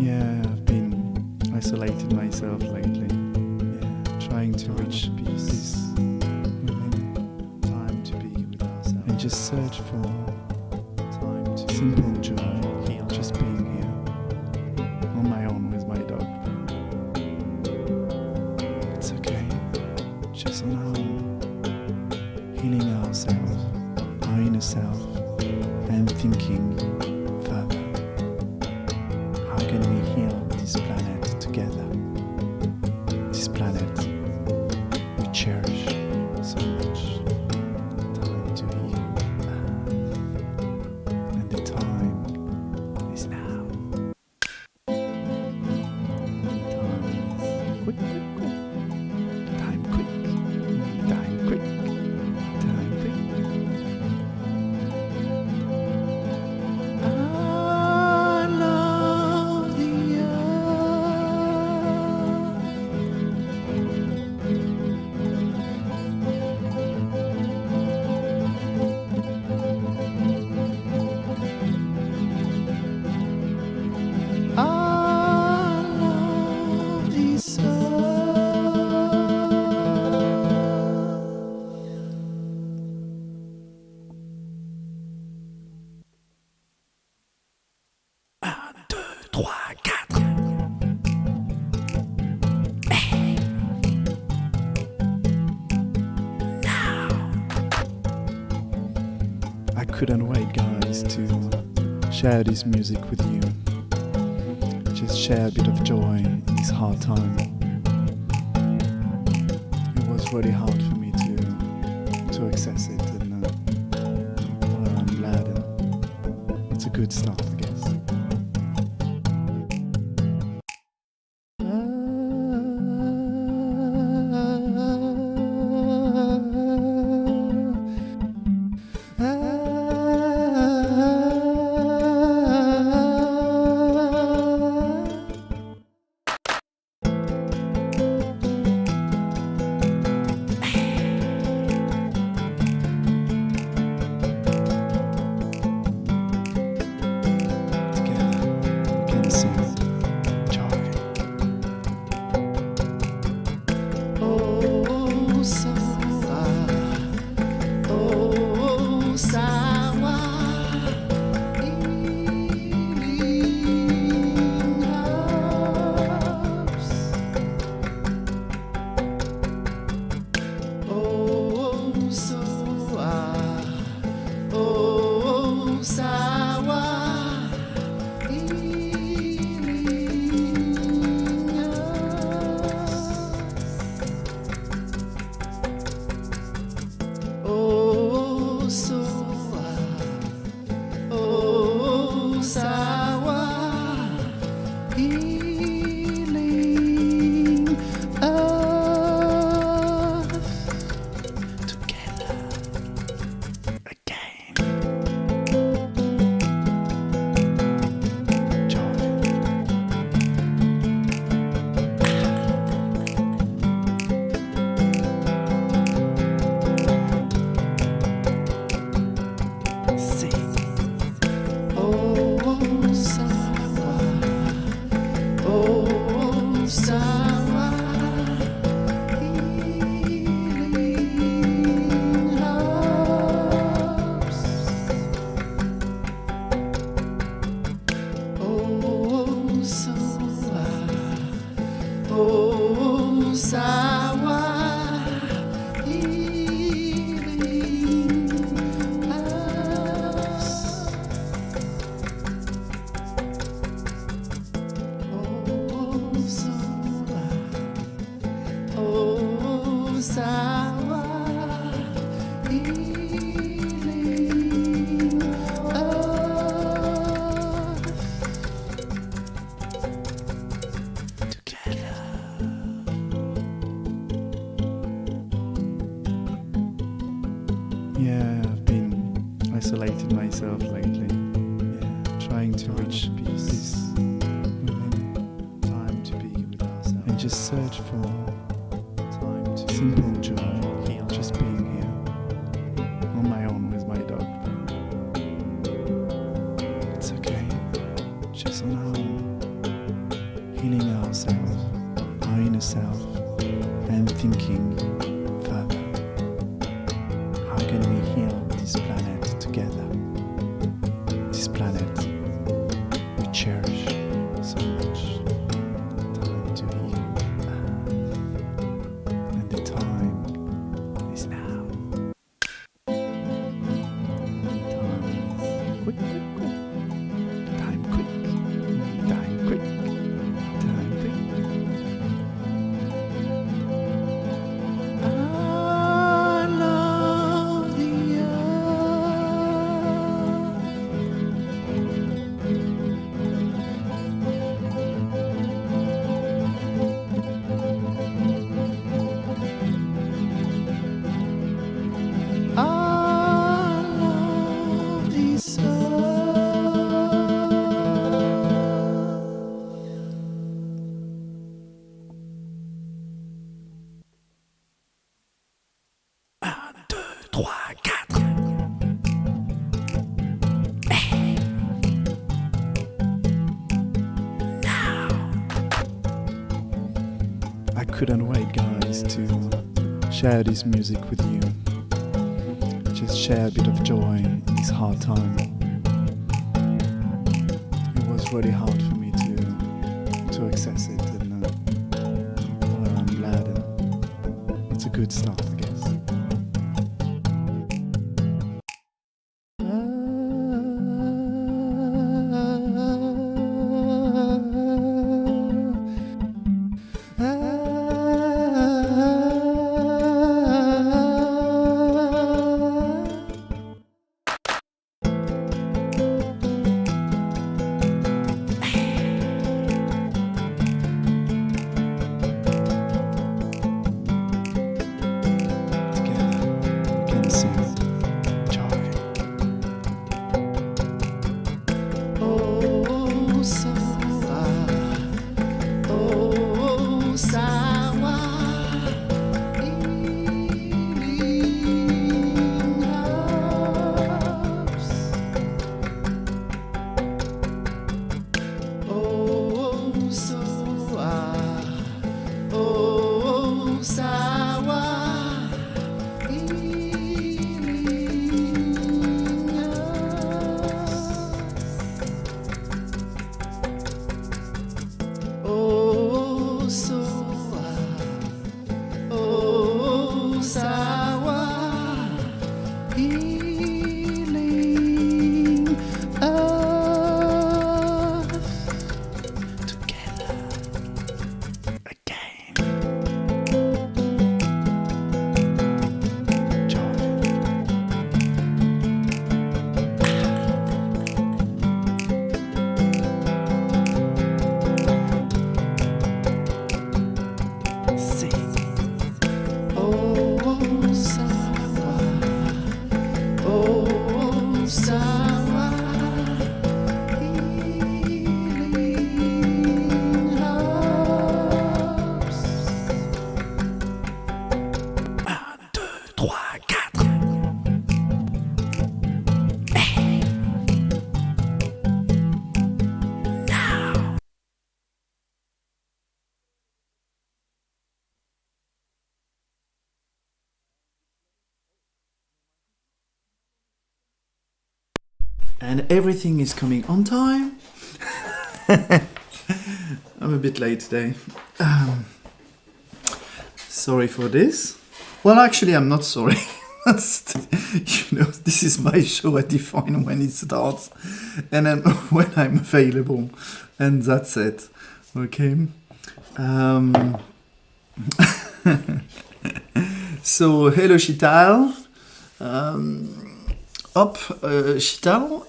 Yeah, I've been isolated myself lately. Yeah, trying to reach peace within, time to be with ourselves, and just search for time to simple joy, heal, just being here on my own with my dog. It's okay, just on our own, healing ourselves, our inner self, and thinking further. How can we heal this planet together? This planet we cherish so much. Time to heal. And the time is now. Time is quick, quick, quick. Time quick. Time quick. Time quick. I couldn't wait, guys, to share this music with you. Just share a bit of joy in this hard time. It was really hard for me to access it, and well, I'm glad. It's a good start, I guess. oh, sawa, healing us. Oh, sawa, oh, sawa, healing us. Together. Yeah, I've been isolated myself lately. Yeah, trying to reach peace within, time to be with ourselves, and just search for time to simple joy, heal, just being here on my own with my dog. It's okay, just on our own, healing ourselves, our inner self, and thinking further. How can we heal this planet together? This planet we cherish so much. Time to heal. And the time is now. Time is quick, quick, quick. Time quick. Time quick. Time quick. I love the earth. I love this I couldn't wait, guys, to share this music with you. Just share a bit of joy in this hard time. It was really hard for me to access it, and well, I'm glad. It's a good start, I guess. And everything is coming on time. I'm a bit late today. Sorry for this. Well, actually, I'm not sorry. This is my show. I define when it starts and then when I'm available, and that's it. Okay. So, hello, Chital. Chital.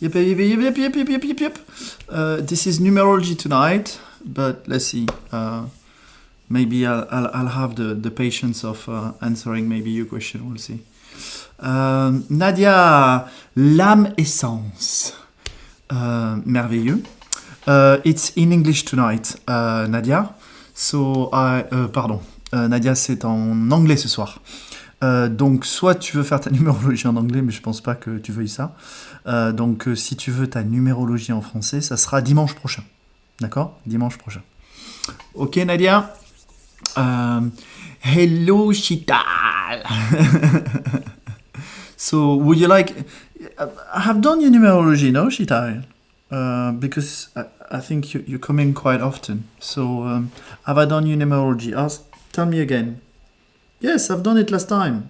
Yep. This is numerology tonight, but let's see. Maybe I'll have the patience of answering maybe your question. We'll see. Nadia, l'âme essence. Merveilleux. It's in English tonight, Nadia. So, pardon. Nadia, c'est en anglais ce soir. Donc, soit tu veux faire ta numérologie en anglais, mais je pense pas que tu veuilles ça. Donc, si tu veux ta numérologie en français, ça sera dimanche prochain. D'accord? Dimanche prochain. Ok, Nadia? Hello, Chital. So, would you like... I have done your numerology, no, Chital? Because I think you come in quite often. So, have I done your numerology? Tell me again. Yes, I've done it last time.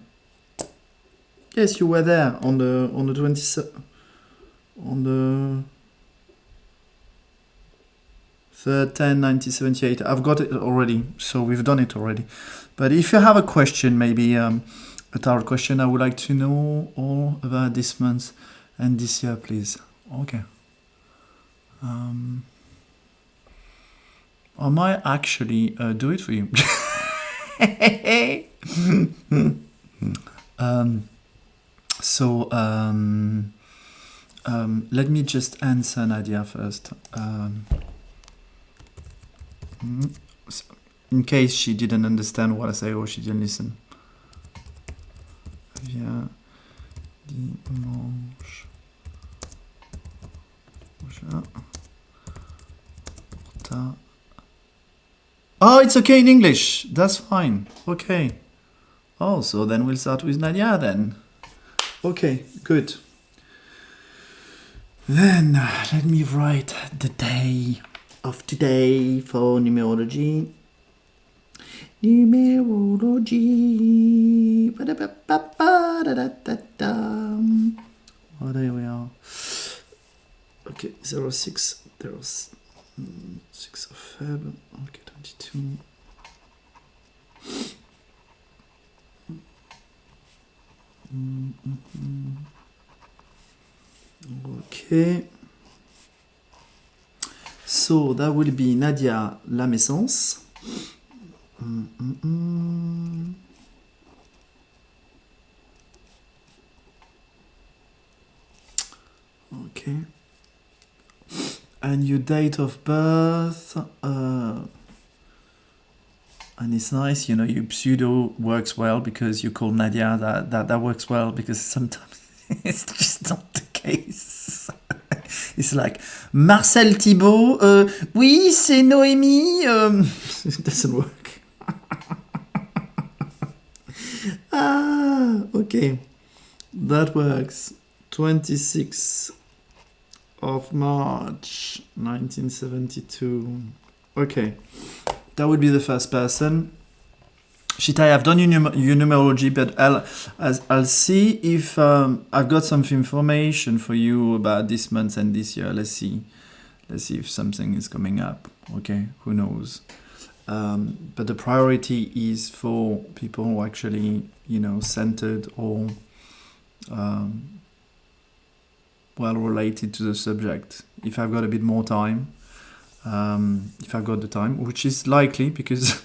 Yes, you were there on the 27th, on the 3rd, 10, 90, 78. I've got it already, so we've done it already. But if you have a question, maybe a tarot question, I would like to know all about this month and this year, please. Okay. I might actually do it for you. Let me just answer Nadia first. In case she didn't understand what I say or she didn't listen. Via dimanche prochain. Oh, it's okay in English. That's fine. Okay. Oh, so then we'll start with Nadia then. Okay, good. Then let me write the day of today for numerology. Numerology. Oh, there we are. Okay, 06. There's 6 of Feb. Okay, 22. Okay. So that will be Nadia, l'âme essence. Okay. And your date of birth, and it's nice, your pseudo works well because you call Nadia, that works well because sometimes it's just not the case. It's like, Marcel Thibault, oui, c'est Noémie, it doesn't work. Okay, that works. 26 of March 1972. Okay, that would be the first person. Shitai, I've done your numerology, but I'll see if I've got some information for you about this month and this year. Let's see if something is coming up. Okay, who knows? But the priority is for people who are actually, centered or well related to the subject. If I've got a bit more time, if I've got the time, which is likely because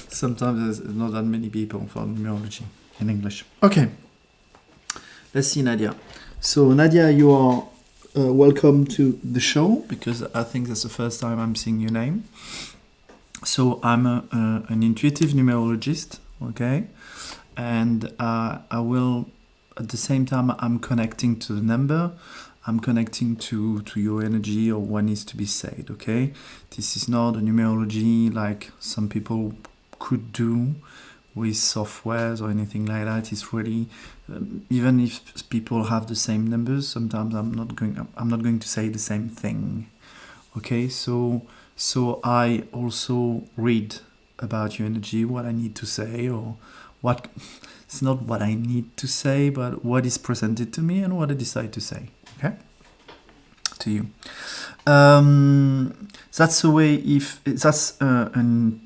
sometimes there's not that many people for numerology in English. Okay, let's see, Nadia. So Nadia, you are welcome to the show because I think that's the first time I'm seeing your name. So I'm an intuitive numerologist, okay, and I will. At the same time, I'm connecting to the number, I'm connecting to your energy or what needs to be said, okay? This is not a numerology like some people could do, with softwares or anything like that. It's really even if people have the same numbers, sometimes I'm not going to say the same thing. Okay, so I also read about your energy, what I need to say, or what it's not what I need to say, but what is presented to me and what I decide to say. Okay, to you. That's the way. If that's an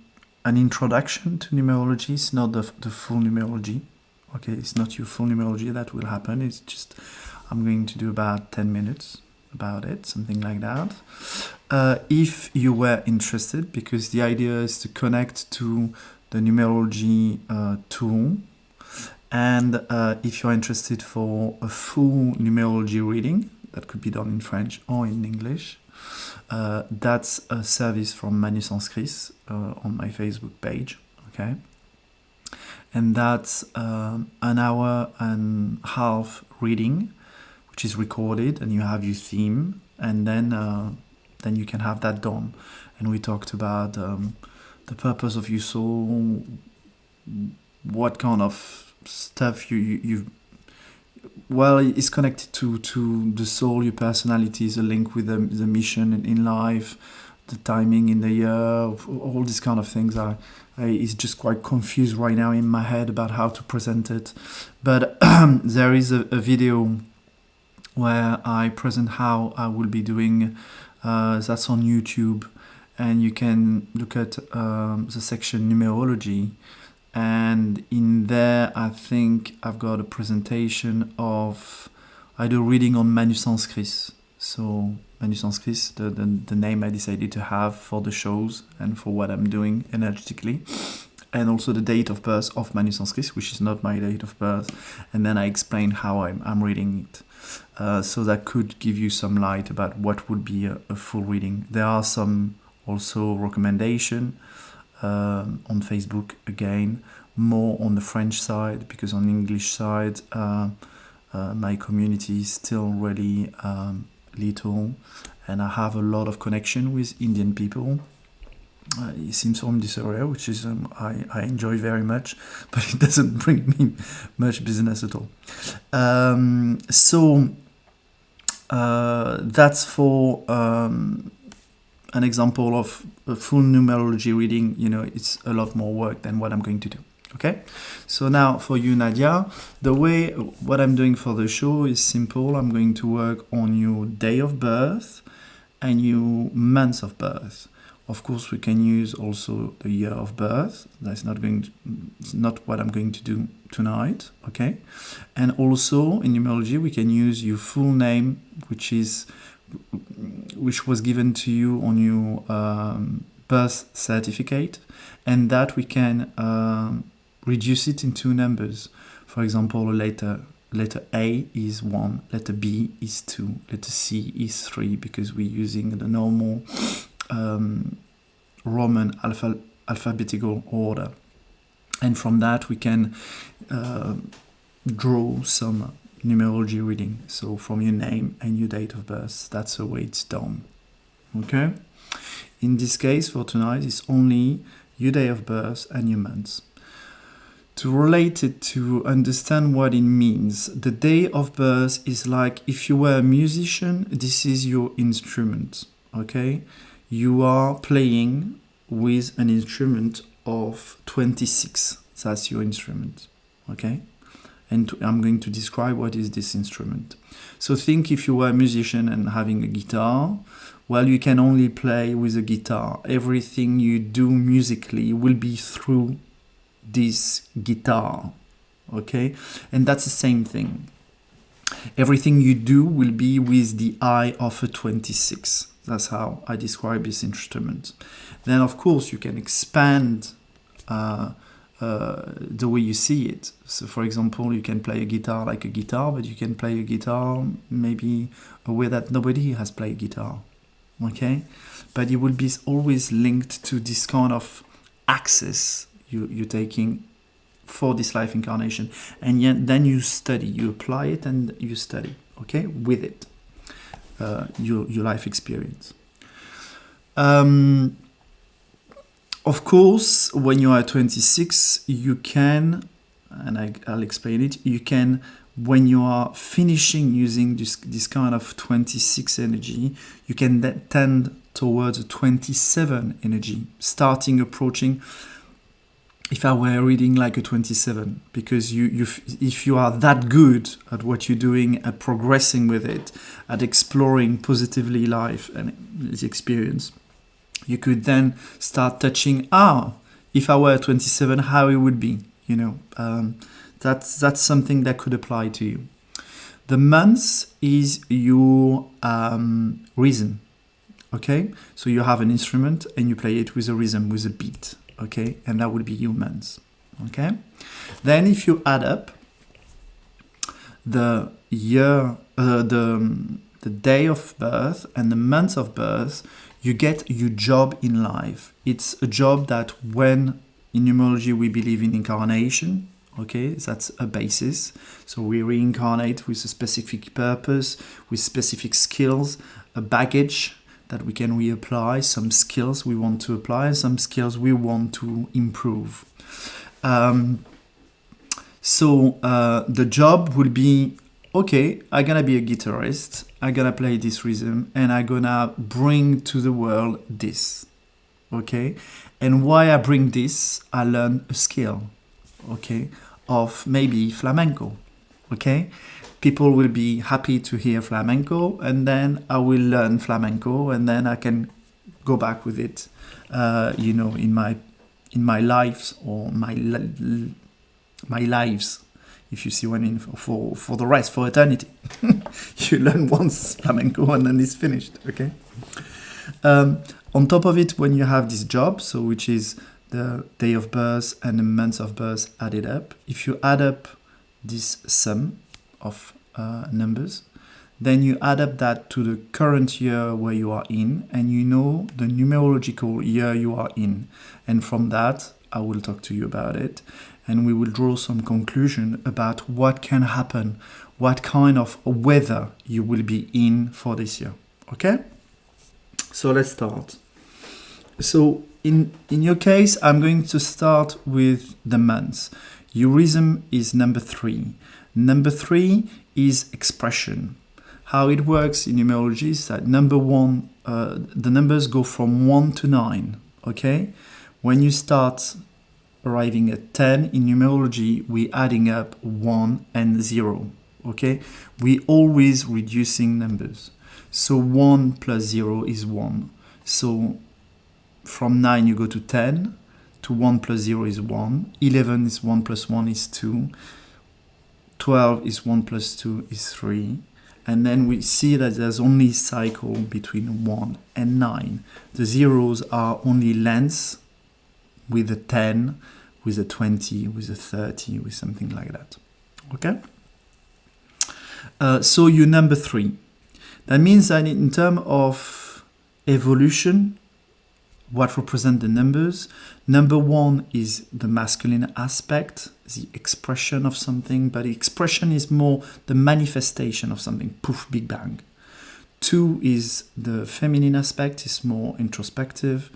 introduction to numerology, it's not the full numerology. Okay, it's not your full numerology that will happen. It's just I'm going to do about 10 minutes about it, something like that. If you were interested, because the idea is to connect to the numerology tool, and if you're interested for a full numerology reading, that could be done in French or in English, that's a service from ManuSensCris on my Facebook page, okay? And that's an hour and a half reading, which is recorded, and you have your theme, and then you can have that done. And we talked about the purpose of your soul, what kind of stuff you well, it's connected to the soul, your personality is a link with the mission in life, the timing in the year, all these kind of things. It's just quite confused right now in my head about how to present it. But there is a video where I present how I will be doing. That's on YouTube, and you can look at the section numerology. And in there, I think I've got a presentation of, I do reading on ManuSensCris. So ManuSensCris, the name I decided to have for the shows and for what I'm doing energetically. And also the date of birth of ManuSensCris, which is not my date of birth. And then I explain how I'm reading it. So that could give you some light about what would be a full reading. There are some also recommendation on Facebook, again, more on the French side, because on the English side my community is still really little, and I have a lot of connection with Indian people. It seems from this area, which is I enjoy very much, but it doesn't bring me much business at all. So that's for an example of a full numerology reading. You know, it's a lot more work than what I'm going to do. Okay, so now for you, Nadia, what I'm doing for the show is simple. I'm going to work on your day of birth and your month of birth. Of course, we can use also the year of birth. That's it's not what I'm going to do tonight. Okay, and also in numerology, we can use your full name, which was given to you on your birth certificate, and that we can reduce it into numbers. For example, letter A is 1, letter B is 2, letter C is 3, because we're using the normal Roman alphabetical order. And from that we can draw some numerology reading. So from your name and your date of birth, that's the way it's done. Okay? In this case, for tonight, it's only your day of birth and your month. To relate it, to understand what it means, the day of birth is like if you were a musician, this is your instrument. Okay? You are playing with an instrument of 26. That's your instrument. Okay? And I'm going to describe what is this instrument. So think if you were a musician and having a guitar, well, you can only play with a guitar. Everything you do musically will be through this guitar. Okay? And that's the same thing. Everything you do will be with the eye of a 26. That's how I describe this instrument. Then, of course, you can expand the way you see it. So, for example, you can play a guitar like a guitar, but you can play a guitar maybe a way that nobody has played guitar. Okay? But it will be always linked to this kind of access you're taking for this life incarnation. And yet, then you study, you apply it and you study, okay, with it. Your life experience. Of course, when you are 26, you can, and I'll explain it, you can, when you are finishing using this kind of 26 energy, you can then tend towards a 27 energy, starting approaching, if I were reading like a 27, because if you are that good at what you're doing, at progressing with it, at exploring positively life and the experience, you could then start touching, if I were 27, how it would be, that's something that could apply to you. The months is your rhythm, okay? So you have an instrument and you play it with a rhythm, with a beat, okay? And that would be your months, okay? Then if you add up the year, the day of birth and the month of birth, you get your job in life. It's a job that, when in numerology we believe in incarnation, okay, that's a basis. So we reincarnate with a specific purpose, with specific skills, a baggage that we can reapply, some skills we want to apply, some skills we want to improve. So the job will be, okay, I'm gonna be a guitarist, I'm gonna play this rhythm, and I'm gonna bring to the world this, okay? And why I bring this, I learn a skill, okay, of maybe flamenco, okay? People will be happy to hear flamenco, and then I will learn flamenco, and then I can go back with it, in my lives, or my lives, if you see what I mean, for the rest, for eternity. You learn once flamenco and then it's finished, okay? On top of it, when you have this job, so which is the day of birth and the month of birth added up, if you add up this sum of numbers, then you add up that to the current year where you are in, and you know the numerological year you are in. And from that, I will talk to you about it, and we will draw some conclusion about what can happen, what kind of weather you will be in for this year, okay? So let's start. So in your case, I'm going to start with the months. Your rhythm is number 3. Number 3 is expression. How it works in numerology is that number 1, the numbers go from 1 to 9, okay? When you start arriving at 10 in numerology, we're adding up 1 and 0, okay? We always reducing numbers. So 1 plus 0 is 1. So from 9 you go to 10, to 1 plus 0 is 1, 11 is 1 plus 1 is 2, 12 is 1 plus 2 is 3, and then we see that there's only cycle between 1 and 9. The zeros are only lengths, with a 10, with a 20, with a 30, with something like that, okay? So you're number 3. That means that in terms of evolution, what represent the numbers, number 1 is the masculine aspect, the expression of something, but the expression is more the manifestation of something, poof, big bang. 2 is the feminine aspect, is more introspective.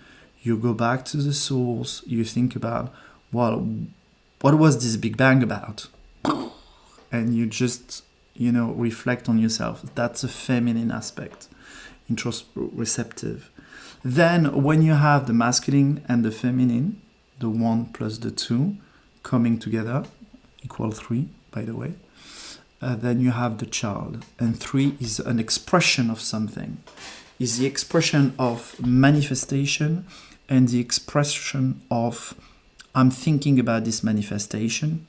You go back to the source, you think about, well, what was this big bang about? And you just, reflect on yourself. That's a feminine aspect, receptive. Then when you have the masculine and the feminine, the 1 plus the 2 coming together, equal 3, by the way, then you have the child. And 3 is an expression of something, is the expression of manifestation, and the expression of, I'm thinking about this manifestation,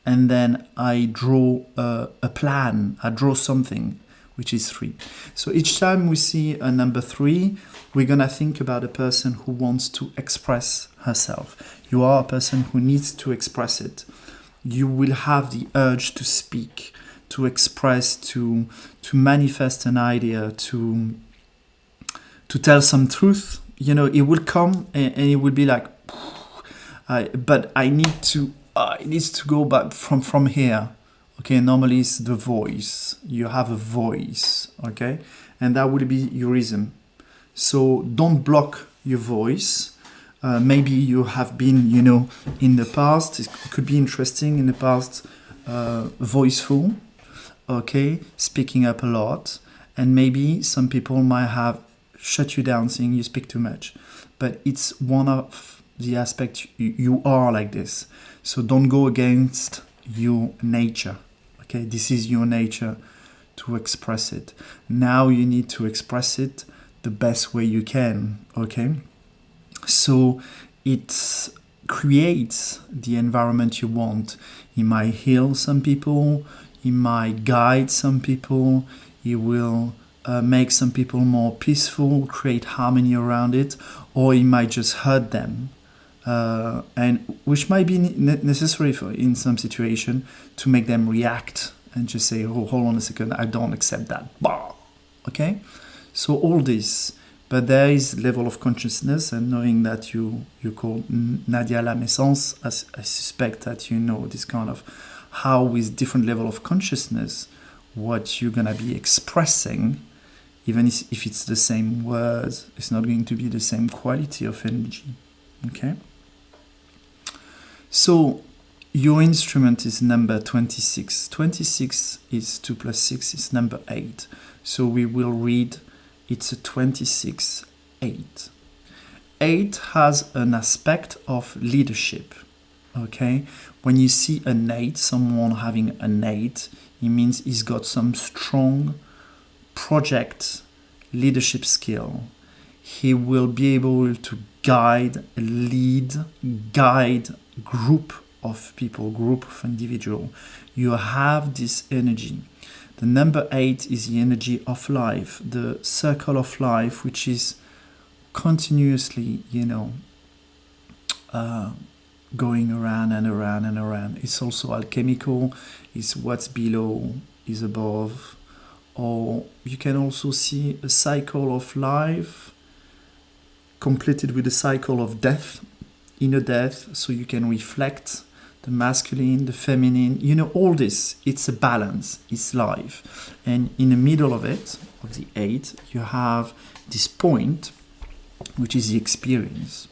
and then I draw a plan, I draw something, which is 3. So each time we see a number 3, we're going to think about a person who wants to express herself. You are a person who needs to express it. You will have the urge to speak, to express, to manifest an idea, to tell some truth. It will come and it will be like, but I need to, it needs to go back from here. Okay, normally it's the voice. You have a voice, okay? And that will be your rhythm. So don't block your voice. Maybe you have been, you know, in the past, it could be interesting in the past, voiceful, okay, speaking up a lot. And maybe some people might have shut you down saying you speak too much. But it's one of the aspects you are like this. So don't go against your nature. Okay, this is your nature to express it. Now you need to express it the best way you can. Okay, so it creates the environment you want. It might heal some people. It might guide some people. It will make some people more peaceful, create harmony around it, or it might just hurt them, and which might be necessary for in some situation to make them react and just say, "Oh, hold on a second, I don't accept that." Bah! Okay, so all this, but there is level of consciousness, and knowing that you call Nadia la Messence, I suspect that you know this kind of how with different level of consciousness what you're gonna be expressing. Even if it's the same words, it's not going to be the same quality of energy. Okay? So your instrument is number 26. 26 is 2 plus 6 is number 8. So we will read it's a 26, 8. 8 has an aspect of leadership. Okay? When you see an 8, someone having an 8, it means he's got some strong project leadership skill. He will be able to guide group of people, group of individual. You have this energy. The number 8 is the energy of life, the circle of life, which is continuously, you know, going around and around and around. It's also alchemical. It's what's below is above. Or you can also see a cycle of life completed with a cycle of death, inner death, so you can reflect the masculine, the feminine, you know, all this. It's a balance, it's life. And in the middle of it, of the 8, you have this point, which is the experience.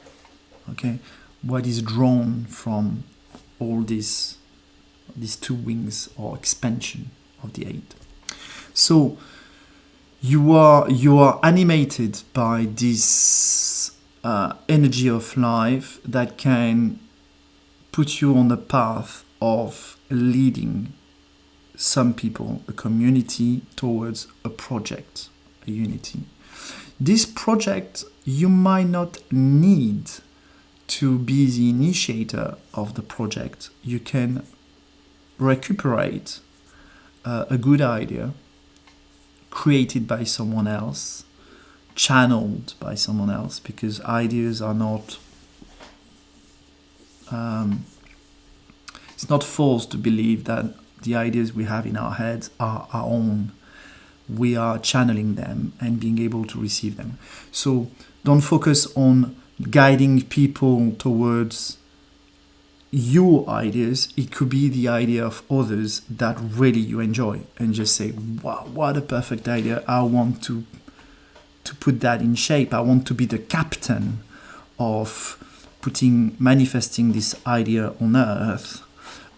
Okay, what is drawn from all these two wings or expansion of the 8. So you are animated by this energy of life that can put you on the path of leading some people, a community, towards a project, a unity. This project, you might not need to be the initiator of the project. You can recuperate a good idea created by someone else, channeled by someone else, because ideas are not it's not forced to believe that the ideas we have in our heads are our own. We are channeling them and being able to receive them. So don't focus on guiding people towards your ideas. It could be the idea of others that really you enjoy, and just say, wow, what a perfect idea. I want to put that in shape. I want to be the captain of manifesting this idea on earth,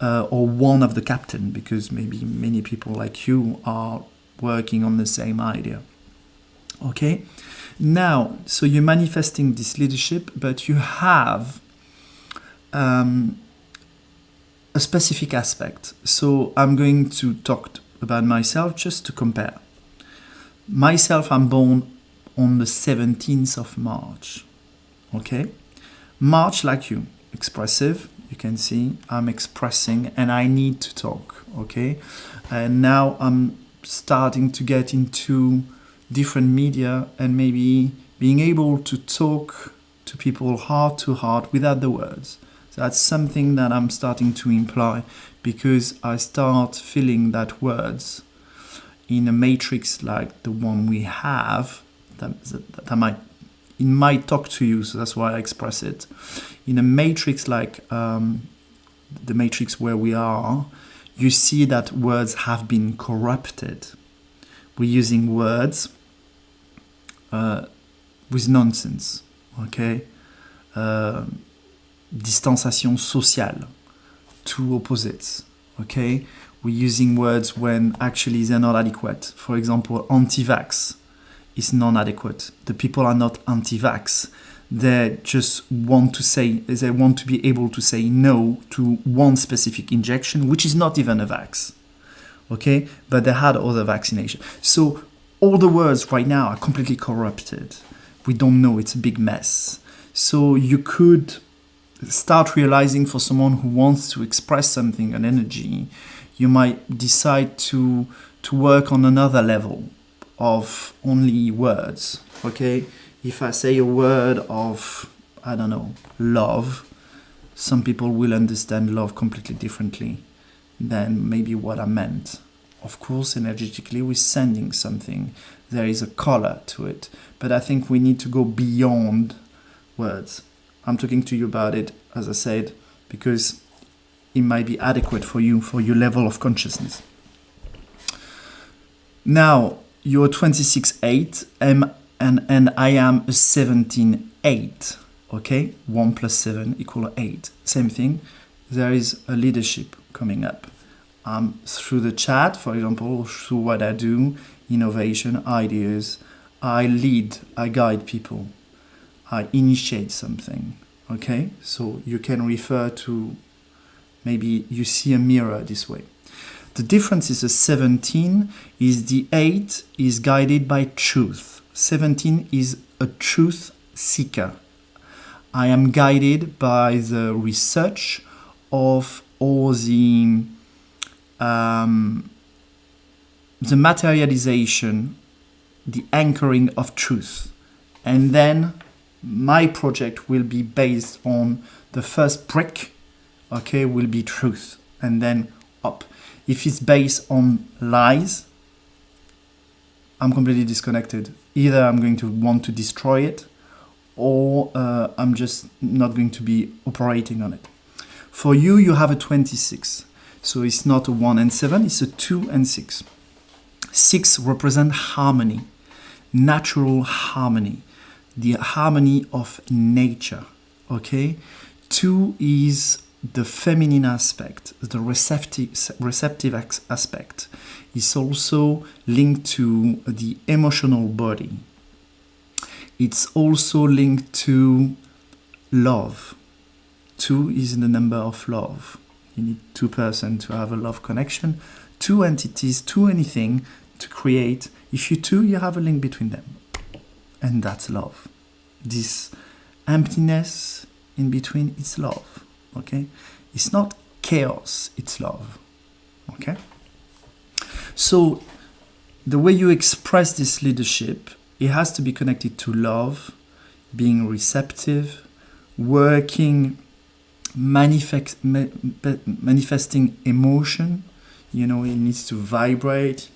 or one of the captain, because maybe many people like you are working on the same idea. Okay, now, so you're manifesting this leadership, but you have a specific aspect. So I'm going to talk about myself just to compare. Myself, I'm born on the 17th of March. Okay, March, like you, expressive. You can see I'm expressing and I need to talk. Okay, and now I'm starting to get into different media and maybe being able to talk to people heart to heart without the words. So that's something that I'm starting to imply, because I start feeling that words in a matrix like the one we have, it might talk to you, so that's why I express it. In a matrix like the matrix where we are, you see that words have been corrupted. We're using words with nonsense, okay? distanciation sociale, two opposites, okay? We're using words when actually they're not adequate. For example, anti-vax is non-adequate. The people are not anti-vax. They just want to be able to say no to one specific injection, which is not even a vax, okay? But they had other vaccination. So all the words right now are completely corrupted. We don't know, it's a big mess. So you could start realizing, for someone who wants to express something, an energy, you might decide to work on another level of only words, okay? If I say a word of, I don't know, love, some people will understand love completely differently than maybe what I meant. Of course, energetically, we're sending something. There is a color to it. But I think we need to go beyond words. I'm talking to you about it, as I said, because it might be adequate for you, for your level of consciousness. Now, you're 26.8 and I am a 17.8. Okay? 1 plus 7 equals 8. Same thing. There is a leadership coming up. Through the chat, for example, through what I do, innovation, ideas, I lead, I guide people, I initiate something, okay? So you can refer to, maybe you see a mirror this way. The difference is the 17 is the 8 is guided by truth. 17 is a truth seeker. I am guided by the research of all the materialization, the anchoring of truth. And then my project will be based on the first brick, okay, will be truth, and then up. If it's based on lies, I'm completely disconnected. Either I'm going to want to destroy it, or I'm just not going to be operating on it. For you, you have a 26. So it's not a 1 and 7, it's a 2 and 6. 6 represent harmony, natural harmony, the harmony of nature, okay? 2 is the feminine aspect, the receptive aspect. It's also linked to the emotional body. It's also linked to love. 2 is the number of love. You need 2 persons to have a love connection, 2 entities, 2 anything to create. If you 2, you have a link between them. And that's love. This emptiness in between, it's love. Okay? It's not chaos, it's love. Okay? So the way you express this leadership, it has to be connected to love, being receptive, working, manifesting emotion. You know, it needs to vibrate,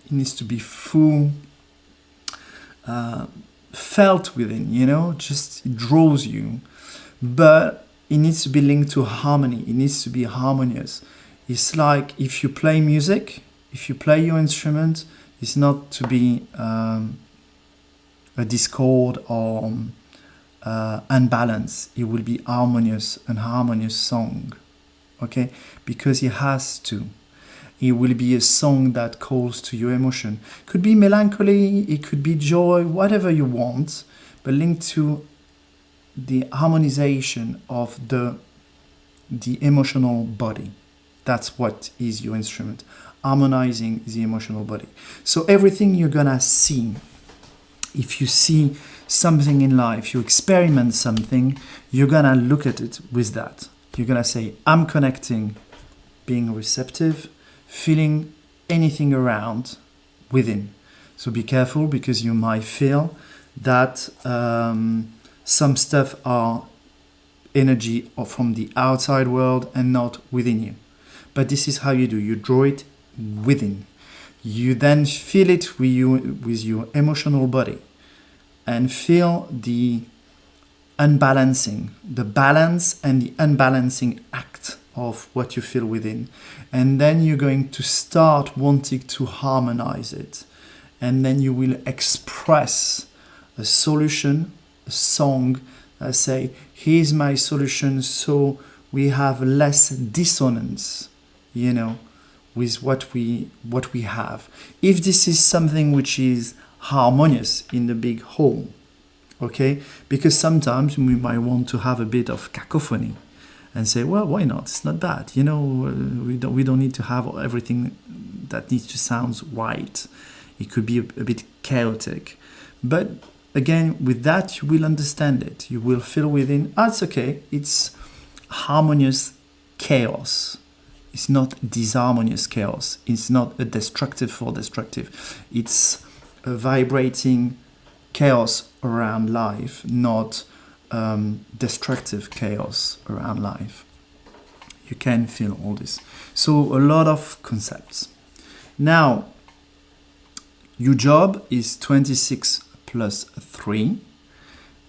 it needs to be full, felt within, you know, just it draws you. But it needs to be linked to harmony, it needs to be harmonious. It's like if you play music, if you play your instrument, it's not to be a discord or unbalanced. It will be harmonious, an harmonious song, okay? Because it has to. It will be a song that calls to your emotion. Could be melancholy, it could be joy, whatever you want, but linked to the harmonization of the emotional body. That's what is your instrument, harmonizing the emotional body. So everything you're gonna see, if you see something in life, you experiment something, you're gonna look at it with that. You're gonna say, I'm connecting, being receptive, feeling anything around within. So be careful, because you might feel that some stuff are energy or from the outside world and not within you. But this is how you do. You draw it within. You then feel it with your emotional body, and feel the unbalancing, the balance and the unbalancing act of what you feel within. And then you're going to start wanting to harmonize it. And then you will express a solution, a song say, here's my solution, so we have less dissonance, you know, with what we have. If this is something which is harmonious in the big whole, okay? Because sometimes we might want to have a bit of cacophony and say, well, why not? It's not bad. You know, we don't need to have everything that needs to sound right. It could be a bit chaotic. But again, with that, you will understand it. You will feel within, it's okay. It's harmonious chaos. It's not disharmonious chaos. It's not a destructive for destructive. It's a vibrating chaos around life, not destructive chaos around life. You can feel all this. So a lot of concepts. Now, your job is 26 plus 3.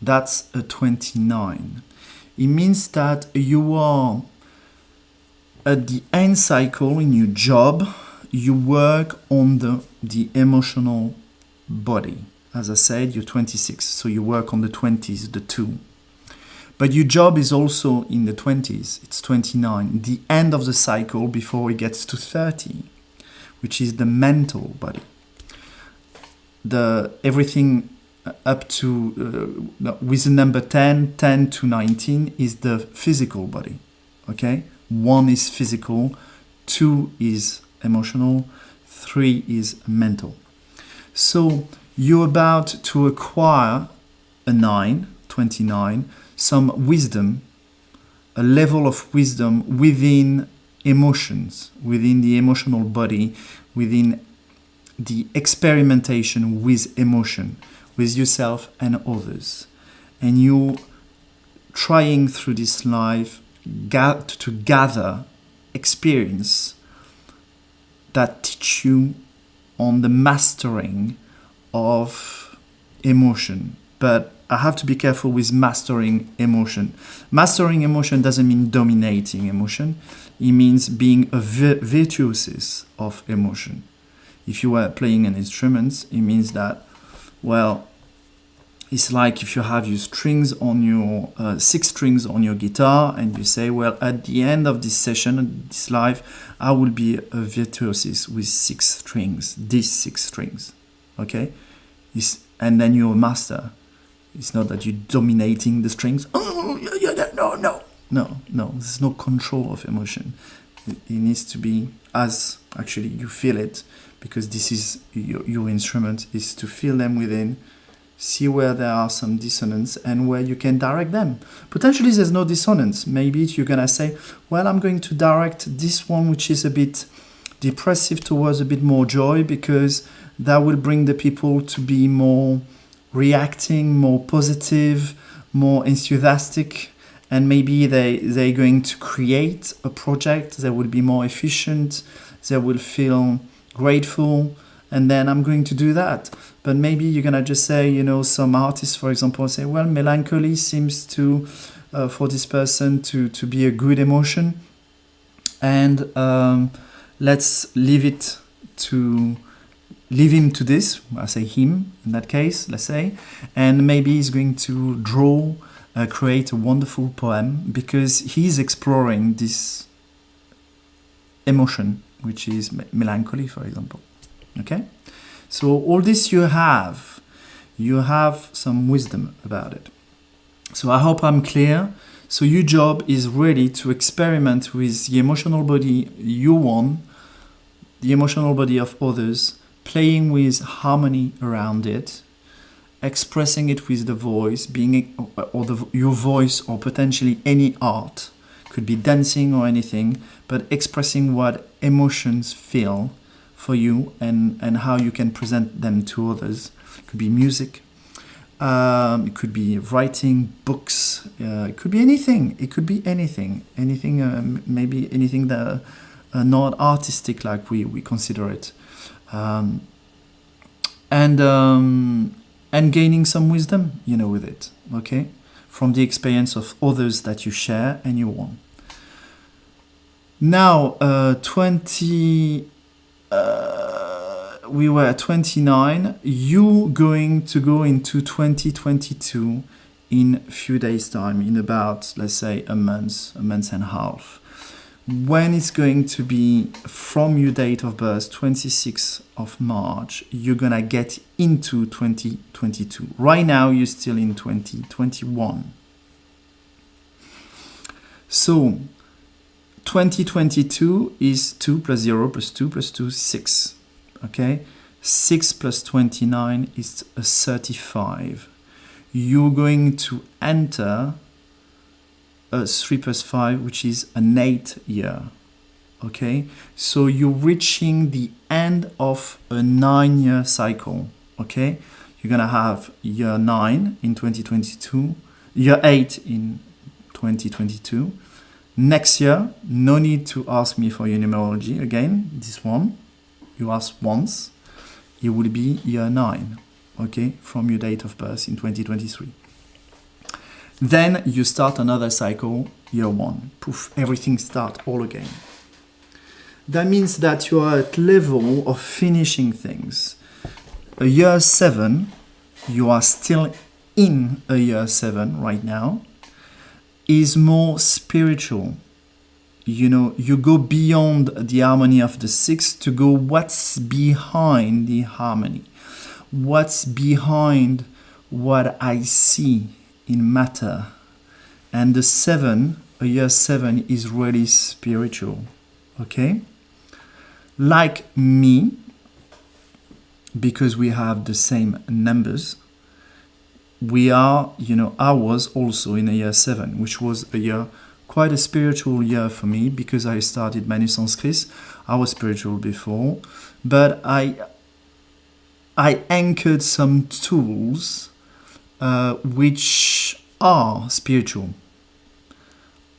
That's a 29. It means that you are at the end cycle in your job. You work on the emotional body. As I said, you're 26, so you work on the 20s, the 2. But your job is also in the 20s, it's 29, the end of the cycle before it gets to 30, which is the mental body. Everything up to, with the number 10 to 19 is the physical body, okay? 1 is physical, 2 is emotional, 3 is mental. So you're about to acquire a 9, 29, some wisdom, a level of wisdom within emotions, within the emotional body, within the experimentation with emotion, with yourself and others. And you trying through this life to gather experience that teach you on the mastering of emotion. But I have to be careful with mastering emotion. Mastering emotion doesn't mean dominating emotion. It means being a virtuosis of emotion. If you were playing an instrument, it means that, well, it's like if you have your strings on your 6 strings on your guitar, and you say, well, at the end of this session, this life, I will be a virtuosis with 6 strings, these 6 strings, okay? And then you're a master. It's not that you're dominating the strings. Oh, no. There's no control of emotion. It needs to be as actually you feel it, because this is your instrument, is to feel them within, see where there are some dissonance and where you can direct them. Potentially there's no dissonance. Maybe you're going to say, well, I'm going to direct this one which is a bit depressive towards a bit more joy, because that will bring the people to be more reacting, more positive, more enthusiastic, and maybe they're going to create a project that will be more efficient, they will feel grateful, and then I'm going to do that. But maybe you're going to just say, you know, some artists, for example, say, well, melancholy seems to, for this person to be a good emotion, and let's leave him to this. I say him in that case, let's say, and maybe he's going to draw, create a wonderful poem, because he's exploring this emotion, which is melancholy, for example. Okay? So all this you have some wisdom about it. So I hope I'm clear. So your job is really to experiment with the emotional body you want, the emotional body of others, playing with harmony around it, expressing it with the voice, your voice, or potentially any art, could be dancing or anything, but expressing what emotions feel for you and how you can present them to others. It could be music, it could be writing, books, it could be anything. It could be anything, maybe anything that not artistic like we consider it. And gaining some wisdom, you know, with it, okay, from the experience of others that you share and you want. Now, we were at 29. You going to go into 2022 in a few days' time, in about, let's say, a month and a half. When it's going to be from your date of birth, 26th of March, you're going to get into 2022. Right now, you're still in 2021. So, 2022 is 2 plus 0 plus 2 plus 2 is 6. Okay? 6 plus 29 is 35. You're going to enter a 3 plus 5, which is an 8 year. Okay? So you're reaching the end of a 9-year cycle. Okay? You're going to have year 9 in 2022, year 8 in 2022. Next year, no need to ask me for your numerology. Again, this one, you ask once, it will be year 9. Okay? From your date of birth in 2023. Then you start another cycle, year 1. Poof, everything starts all again. That means that you are at level of finishing things. A year 7, you are still in a year 7 right now, is more spiritual. You know, you go beyond the harmony of the 6 to go what's behind the harmony. What's behind what I see in matter. And the 7, a year 7 is really spiritual. Okay? Like me, because we have the same numbers, we are, you know, I was also in a year 7, which was a year, quite a spiritual year for me, because I started ManuSensCris. I was spiritual before, but I anchored some tools which are spiritual.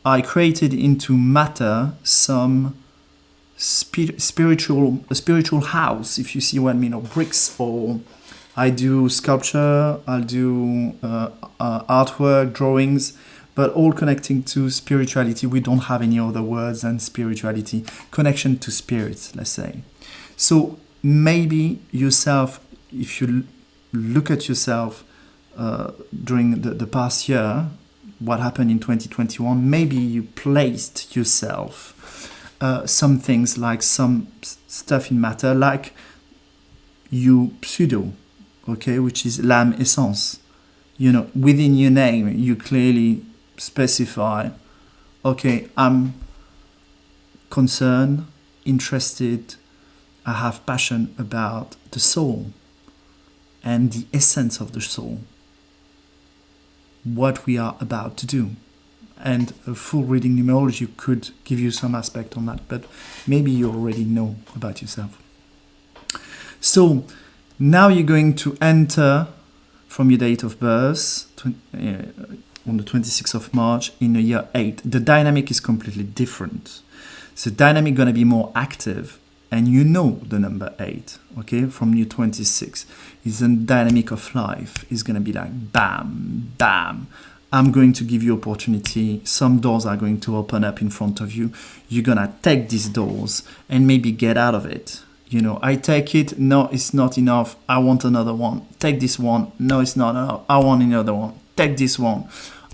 I created into matter some spiritual house, if you see what I mean, or bricks, or I do sculpture, I'll do artwork, drawings, but all connecting to spirituality. We don't have any other words than spirituality, connection to spirit, let's say. So maybe yourself, if you look at yourself during the past year, what happened in 2021, maybe you placed yourself some things, like some stuff in matter, like you pseudo, okay, which is l'âme essence. You know, within your name, you clearly specify, okay, I'm concerned, interested, I have passion about the soul and the essence of the soul, what we are about to do. And a full reading numerology could give you some aspect on that, but maybe you already know about yourself. So now you're going to enter from your date of birth on the 26th of March in a year 8. The dynamic is completely different. So dynamic going to be more active, and you know the number 8, okay, from your 26. It's a dynamic of life. It's going to be like bam, bam. I'm going to give you opportunity. Some doors are going to open up in front of you. You're going to take these doors and maybe get out of it. You know, I take it. No, it's not enough. I want another one. Take this one. No, it's not enough. I want another one. Take this one.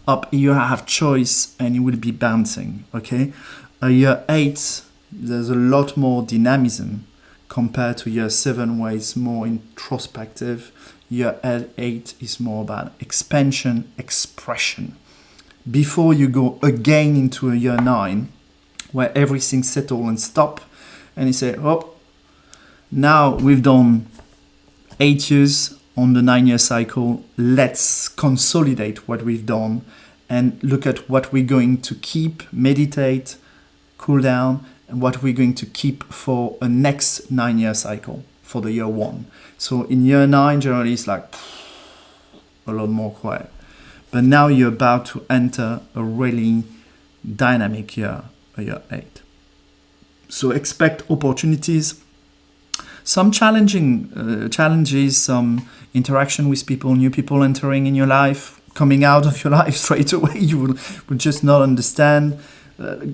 Up, you have choice and you will be bouncing, okay? Year 8, there's a lot more dynamism compared to year 7, where it's more introspective. Year 8 is more about expansion, expression. Before you go again into a year 9, where everything settle and stop, and you say, oh, now we've done 8 years on the 9-year cycle. Let's consolidate what we've done and look at what we're going to keep, meditate, cool down, and what we're going to keep for a next 9-year cycle for the year 1. So in year 9, generally it's like a lot more quiet. But now you're about to enter a really dynamic year, a year 8. So expect opportunities, some challenges, some interaction with people, new people entering in your life, coming out of your life straight away. You will just not understand.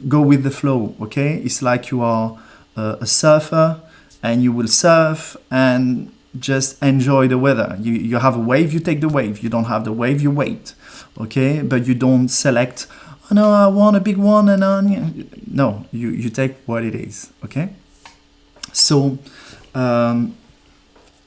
Go with the flow, okay? It's like you are a surfer, and you will surf, and just enjoy the weather. You have a wave, you take the wave. You don't have the wave, you wait. Okay, but you don't select, oh no, I want a big one, and no, you take what it is. Okay, so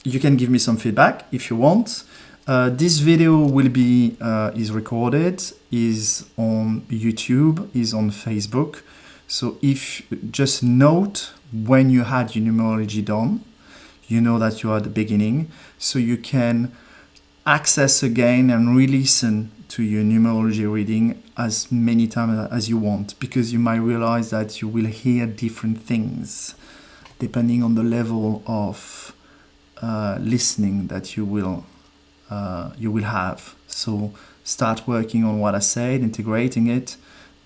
you can give me some feedback if you want. This video will be is recorded, is on YouTube, is on Facebook. So if just note when you had your numerology done, you know that you are at the beginning, so you can access again and re-listen to your numerology reading as many times as you want, because you might realize that you will hear different things depending on the level of listening that you will have. So start working on what I said, integrating it,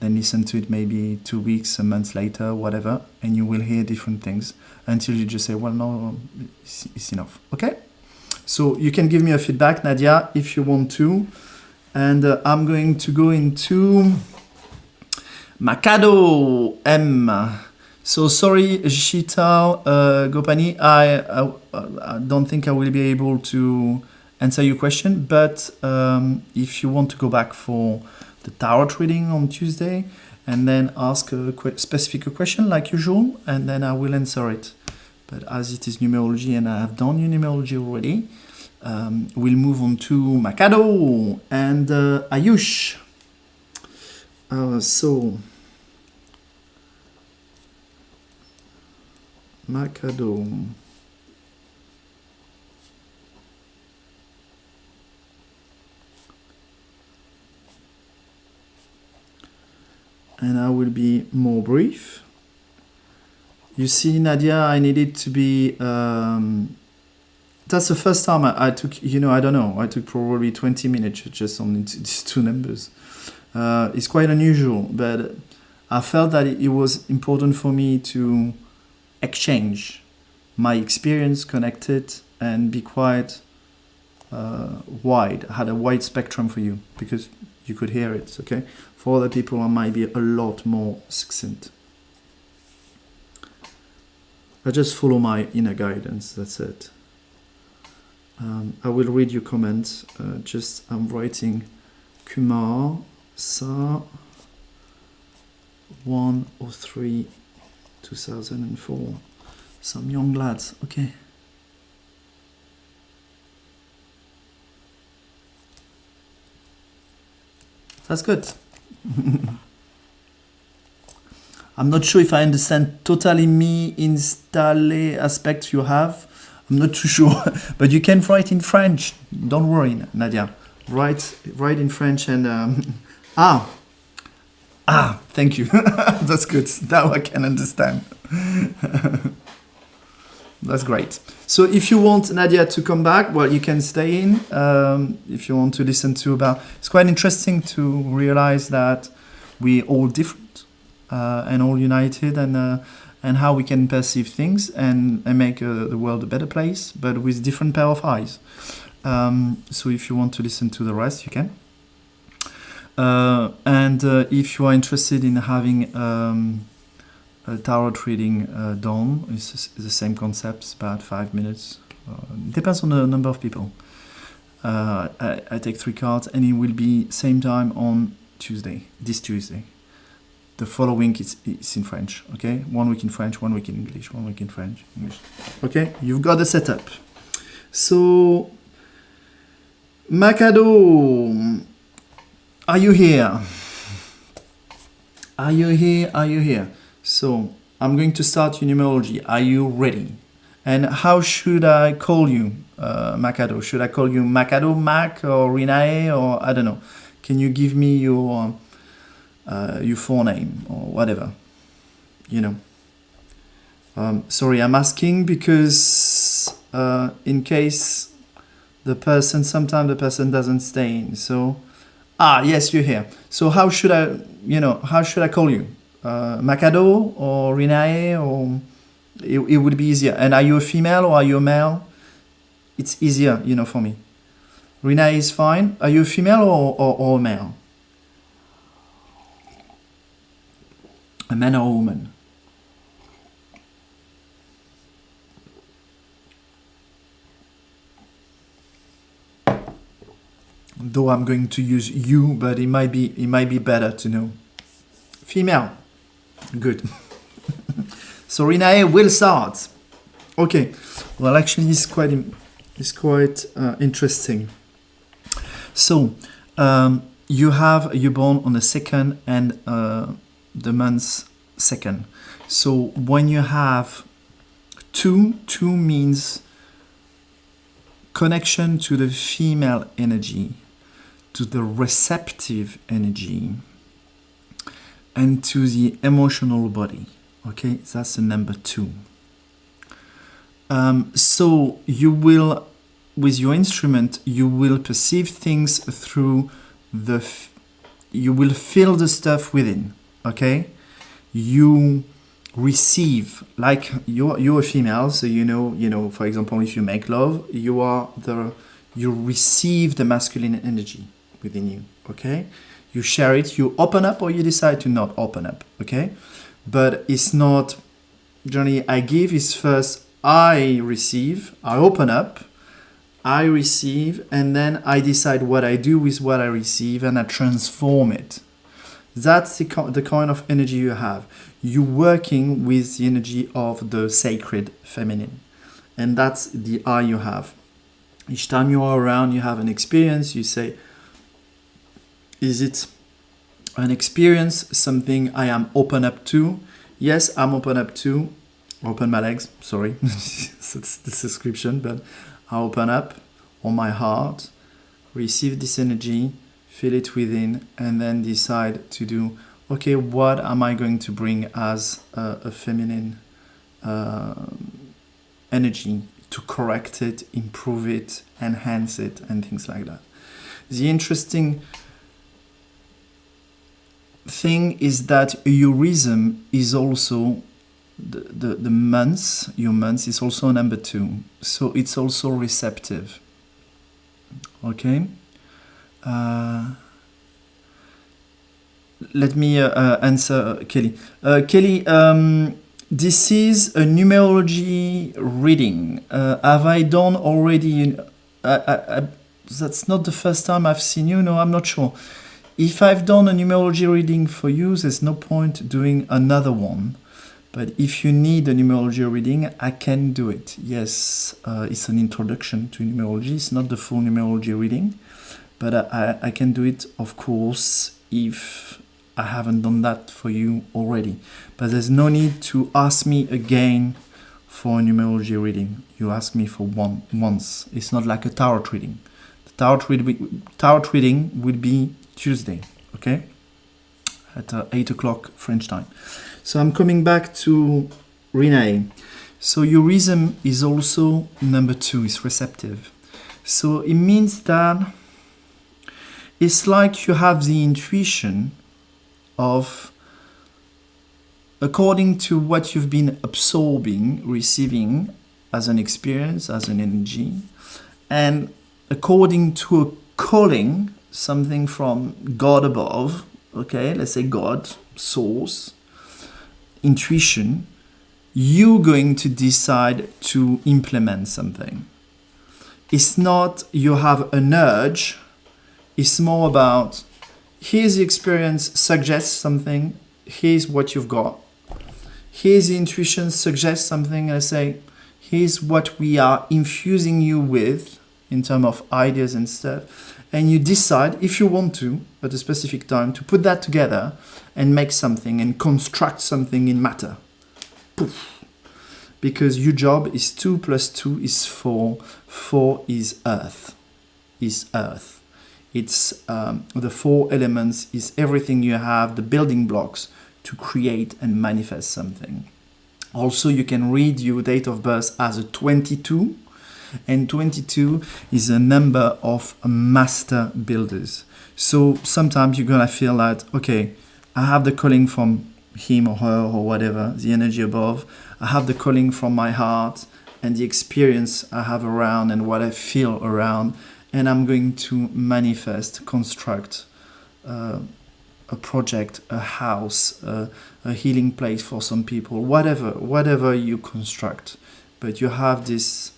then listen to it maybe 2 weeks, a month later, whatever, and you will hear different things until you just say, well, no, it's enough. Okay? So you can give me a feedback, Nadia, if you want to. And I'm going to go into Macado M. So sorry, Shita Gopani, I don't think I will be able to answer your question, but if you want to go back for the tarot reading on Tuesday and then ask a specific question like usual, and then I will answer it. But as it is numerology and I have done your numerology already, we'll move on to Macado and Ayush. So Macado. And I will be more brief. You see, Nadia, I needed to be... that's the first time I took, I don't know, I took probably 20 minutes just on these two numbers. It's quite unusual, but I felt that it was important for me to exchange my experience, connect it, and be quite wide. I had a wide spectrum for you, because you could hear it, okay? For other people, I might be a lot more succinct. I just follow my inner guidance, that's it. I will read your comments. I'm writing Kumar, Sa, 103, 2004. Some young lads, okay. That's good. I'm not sure if I understand totally me installe aspect you have. I'm not too sure, but you can write in French. Don't worry, Nadia. Write in French and thank you. That's good. Now I can understand. That's great. So if you want Nadia to come back, well, you can stay in. If you want to listen to about, it's quite interesting to realize that we're all different and all united, and how we can perceive things and make the world a better place, but with different pair of eyes. So if you want to listen to the rest, you can. And if you are interested in having a tarot reading done, it's the same concept, about 5 minutes. Depends on the number of people. I take 3 cards, and it will be same time on Tuesday, this Tuesday. The following it's in French, okay? 1 week in French, 1 week in English, 1 week in French, English. Okay, you've got the setup. So, Macado, are you here? Are you here? Are you here? So, I'm going to start your numerology. Are you ready? And how should I call you, Macado? Should I call you Macado, Mac, or Rinae, or I don't know? Can you give me your forename or whatever? Sorry, I'm asking because in case sometimes the person doesn't stay in. So, yes, you're here. So how should I call you? Macado or Rinae, or it would be easier. And are you a female or are you a male? It's easier, for me. Rinae is fine. Are you a female or a male? A man or a woman? though I'm going to use you, but it might be better to know. Female. Good. So Renee will start. Okay. Well, actually, it's quite interesting. So you're born on the 2nd and the month's 2nd. So when you have 2 means connection to the female energy, to the receptive energy, and to the emotional body. Okay, that's the number 2. So you will, with your instrument, you will perceive things through you will feel the stuff within. Okay, you receive, like you're a female, so you know, for example, if you make love, you receive the masculine energy within you. Okay, you share it, you open up, or you decide to not open up. Okay, but it's not generally I give. Is first I receive, I open up, I receive, and then I decide what I do with what I receive, and I transform it. That's the kind of energy you have. You're working with the energy of the sacred feminine. And that's the eye you have. Each time you are around, you have an experience. You say, is it an experience, something I am open up to? Yes, I'm open up to. Open my legs, sorry. That's the description, but I open up on my heart, receive this energy, feel it within, and then decide to do, okay, what am I going to bring as a feminine energy to correct it, improve it, enhance it, and things like that. The interesting thing is that your rhythm is also the months, your months is also number 2. So it's also receptive. Okay? Let me answer Kelly. Kelly, this is a numerology reading. Have I done already? That's not the first time I've seen you. No, I'm not sure. If I've done a numerology reading for you, there's no point doing another one. But if you need a numerology reading, I can do it. Yes, it's an introduction to numerology. It's not the full numerology reading. But I can do it, of course, if I haven't done that for you already. But there's no need to ask me again for a numerology reading. You ask me for once. It's not like a tarot reading. The tarot reading will be Tuesday, okay? At 8 o'clock French time. So I'm coming back to Renee. So your rhythm is also number 2, is receptive. So it means that it's like you have the intuition of, according to what you've been absorbing, receiving as an experience, as an energy, and according to a calling, something from God above, okay, let's say God, source, intuition, you're going to decide to implement something. It's not you have an urge, it's more about, here's the experience, suggests something, here's what you've got. Here's the intuition, suggests something, and I say, here's what we are infusing you with in terms of ideas and stuff. And you decide, if you want to, at a specific time, to put that together and make something and construct something in matter. Poof. Because your job is 2 + 2 is 4. 4 is earth. It's the 4 elements is everything you have, the building blocks to create and manifest something. Also, you can read your date of birth as a 22. And 22 is a number of master builders. So sometimes you're going to feel that, okay, I have the calling from him or her or whatever, the energy above. I have the calling from my heart and the experience I have around and what I feel around. And I'm going to manifest, construct a project, a house, a healing place for some people, whatever you construct. But you have this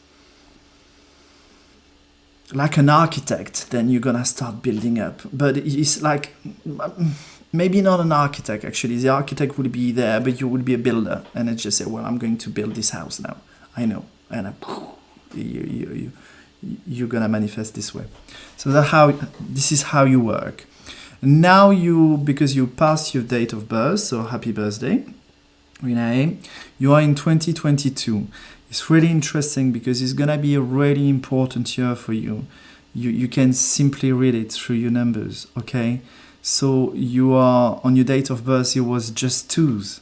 like an architect, then you're gonna start building up. But it's like, maybe not an architect actually. The architect will be there, but you will be a builder, and it's just say, well, I'm going to build this house now. I know, and you're gonna manifest this way. So this is how you work. Now because you passed your date of birth, so happy birthday, Renee. You are in 2022. It's really interesting because it's gonna be a really important year for you. You can simply read it through your numbers, okay? So you are, on your date of birth, it was just twos.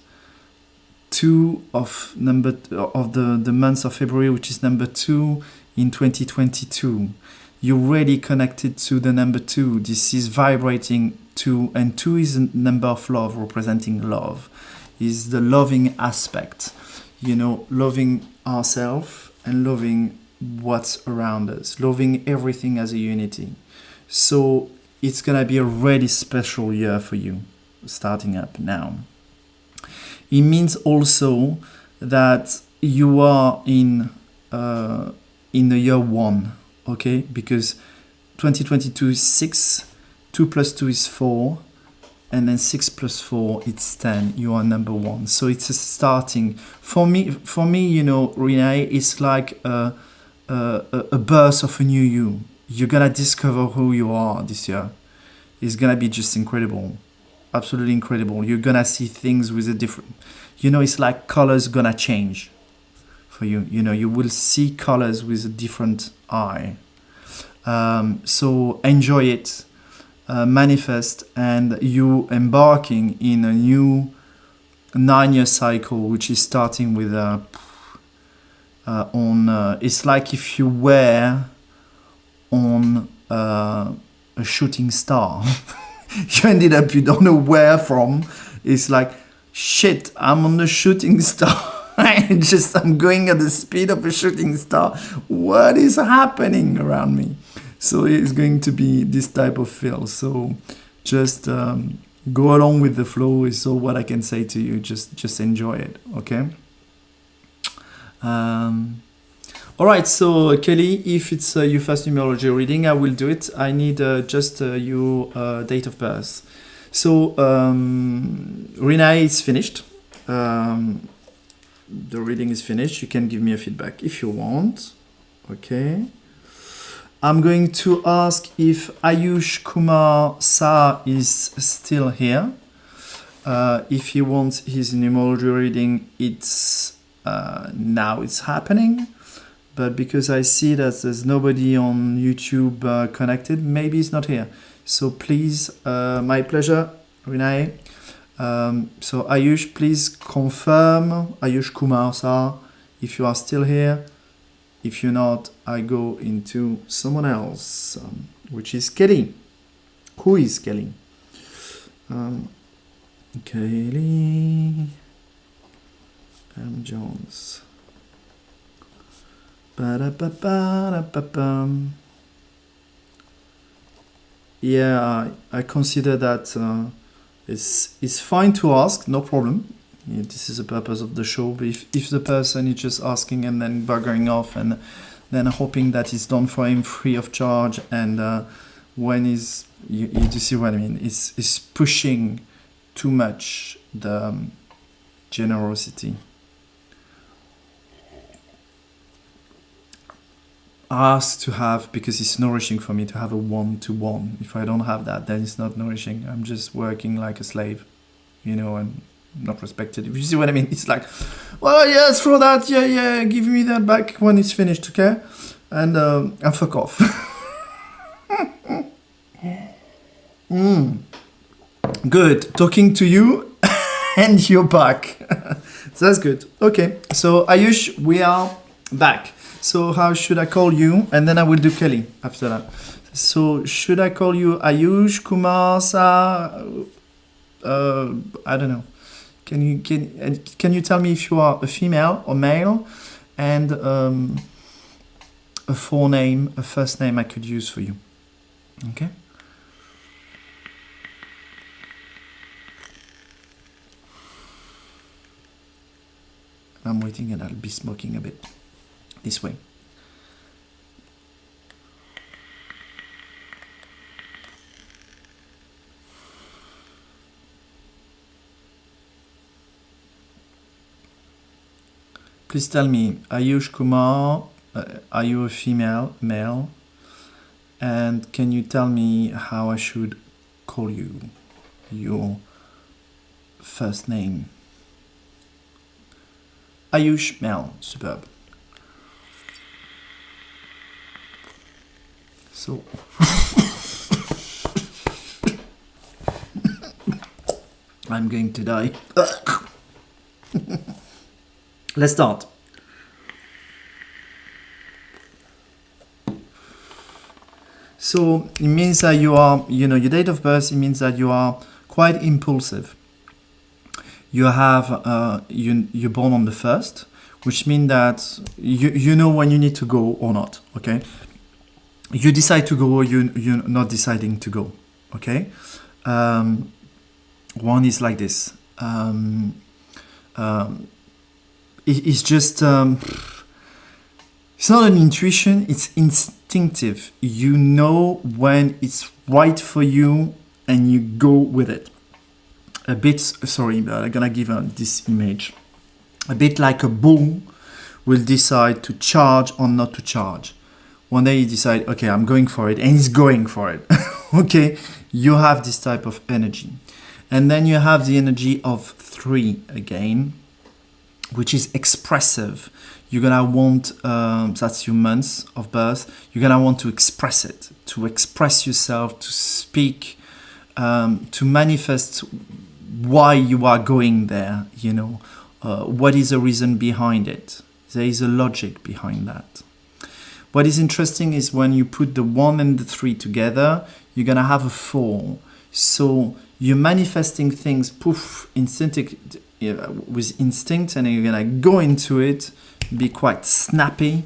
2 of the month of February, which is number 2 in 2022. You're really connected to the number 2. This is vibrating 2, and 2 is a number of love, representing love. Is the loving aspect, loving ourselves and loving what's around us, loving everything as a unity. So it's gonna be a really special year for you, starting up now. It means also that you are in the year 1, okay? Because 2022 is 6, 2 plus 2 is 4, and then 6 plus 4, it's 10. You are number 1. So it's a starting. For me, Renee, it's like a birth of a new you. You're gonna discover who you are this year. It's gonna be just incredible. Absolutely incredible. You're gonna see things with a different, it's like colors gonna change for you. You will see colors with a different eye. So enjoy it, manifest, and you embarking in a new 9-year cycle, which is starting with it's like if you were on a shooting star. You ended up, you don't know where from. It's like, shit, I'm on the shooting star. I'm going at the speed of a shooting star. What is happening around me? So it's going to be this type of feel. So just go along with the flow is all what I can say to you. Just enjoy it, okay? All right, so Kelly, if it's your first numerology reading, I will do it. I need just your date of birth. So Renee is finished. The reading is finished. You can give me a feedback if you want. Okay. I'm going to ask if Ayush Kumar Sa is still here. If he wants his numerology reading, it's now it's happening. But because I see that there's nobody on YouTube connected, maybe he's not here. So please, my pleasure, Renee. So Ayush, please confirm, Ayush Kumar Sa, if you are still here. If you're not, I go into someone else, which is Kelly. Who is Kelly? Kelly M. Jones. Yeah, I consider that it's fine to ask, no problem. Yeah, this is the purpose of the show. But if the person is just asking and then buggering off and then hoping that it's done for him free of charge, and when is you see what I mean? It's pushing too much the generosity. Ask to have, because it's nourishing for me to have a one-to-one. If I don't have that, then it's not nourishing. I'm just working like a slave, and not respected. If you see what I mean, it's like, well, yeah, throw that, yeah, give me that back when it's finished, okay? And fuck off. Good, talking to you, and you're back. So that's good. Okay, so Ayush, we are back. So how should I call you? And then I will do Kelly after that. So should I call you Ayush Kumar Sa? I don't know. Can you tell me if you are a female or male, and a forename, a first name I could use for you? Okay. I'm waiting, and I'll be smoking a bit this way. Please tell me, Ayush Kumar, are you a female, male? And can you tell me how I should call you? Your first name. Ayush, male, superb. So, I'm going to die. Let's start. So it means that you are, your date of birth, it means that you are quite impulsive. You have, you're born on the 1st, which means that you know when you need to go or not, okay? You decide to go or you're not deciding to go, okay? One is like this. It's just, it's not an intuition, it's instinctive. You know when it's right for you and you go with it. A bit, sorry, but I'm gonna give this image. A bit like a bull will decide to charge or not to charge. One day you decide, okay, I'm going for it, and he's going for it. Okay, you have this type of energy. And then you have the energy of 3 again, which is expressive. You're gonna want, that's your month of birth, you're gonna want to express it, to express yourself, to speak, to manifest why you are going there, what is the reason behind it. There is a logic behind that. What is interesting is when you put the 1 and the 3 together, you're gonna have a 4. So you're manifesting things, poof, with instinct, and you're gonna go into it, be quite snappy,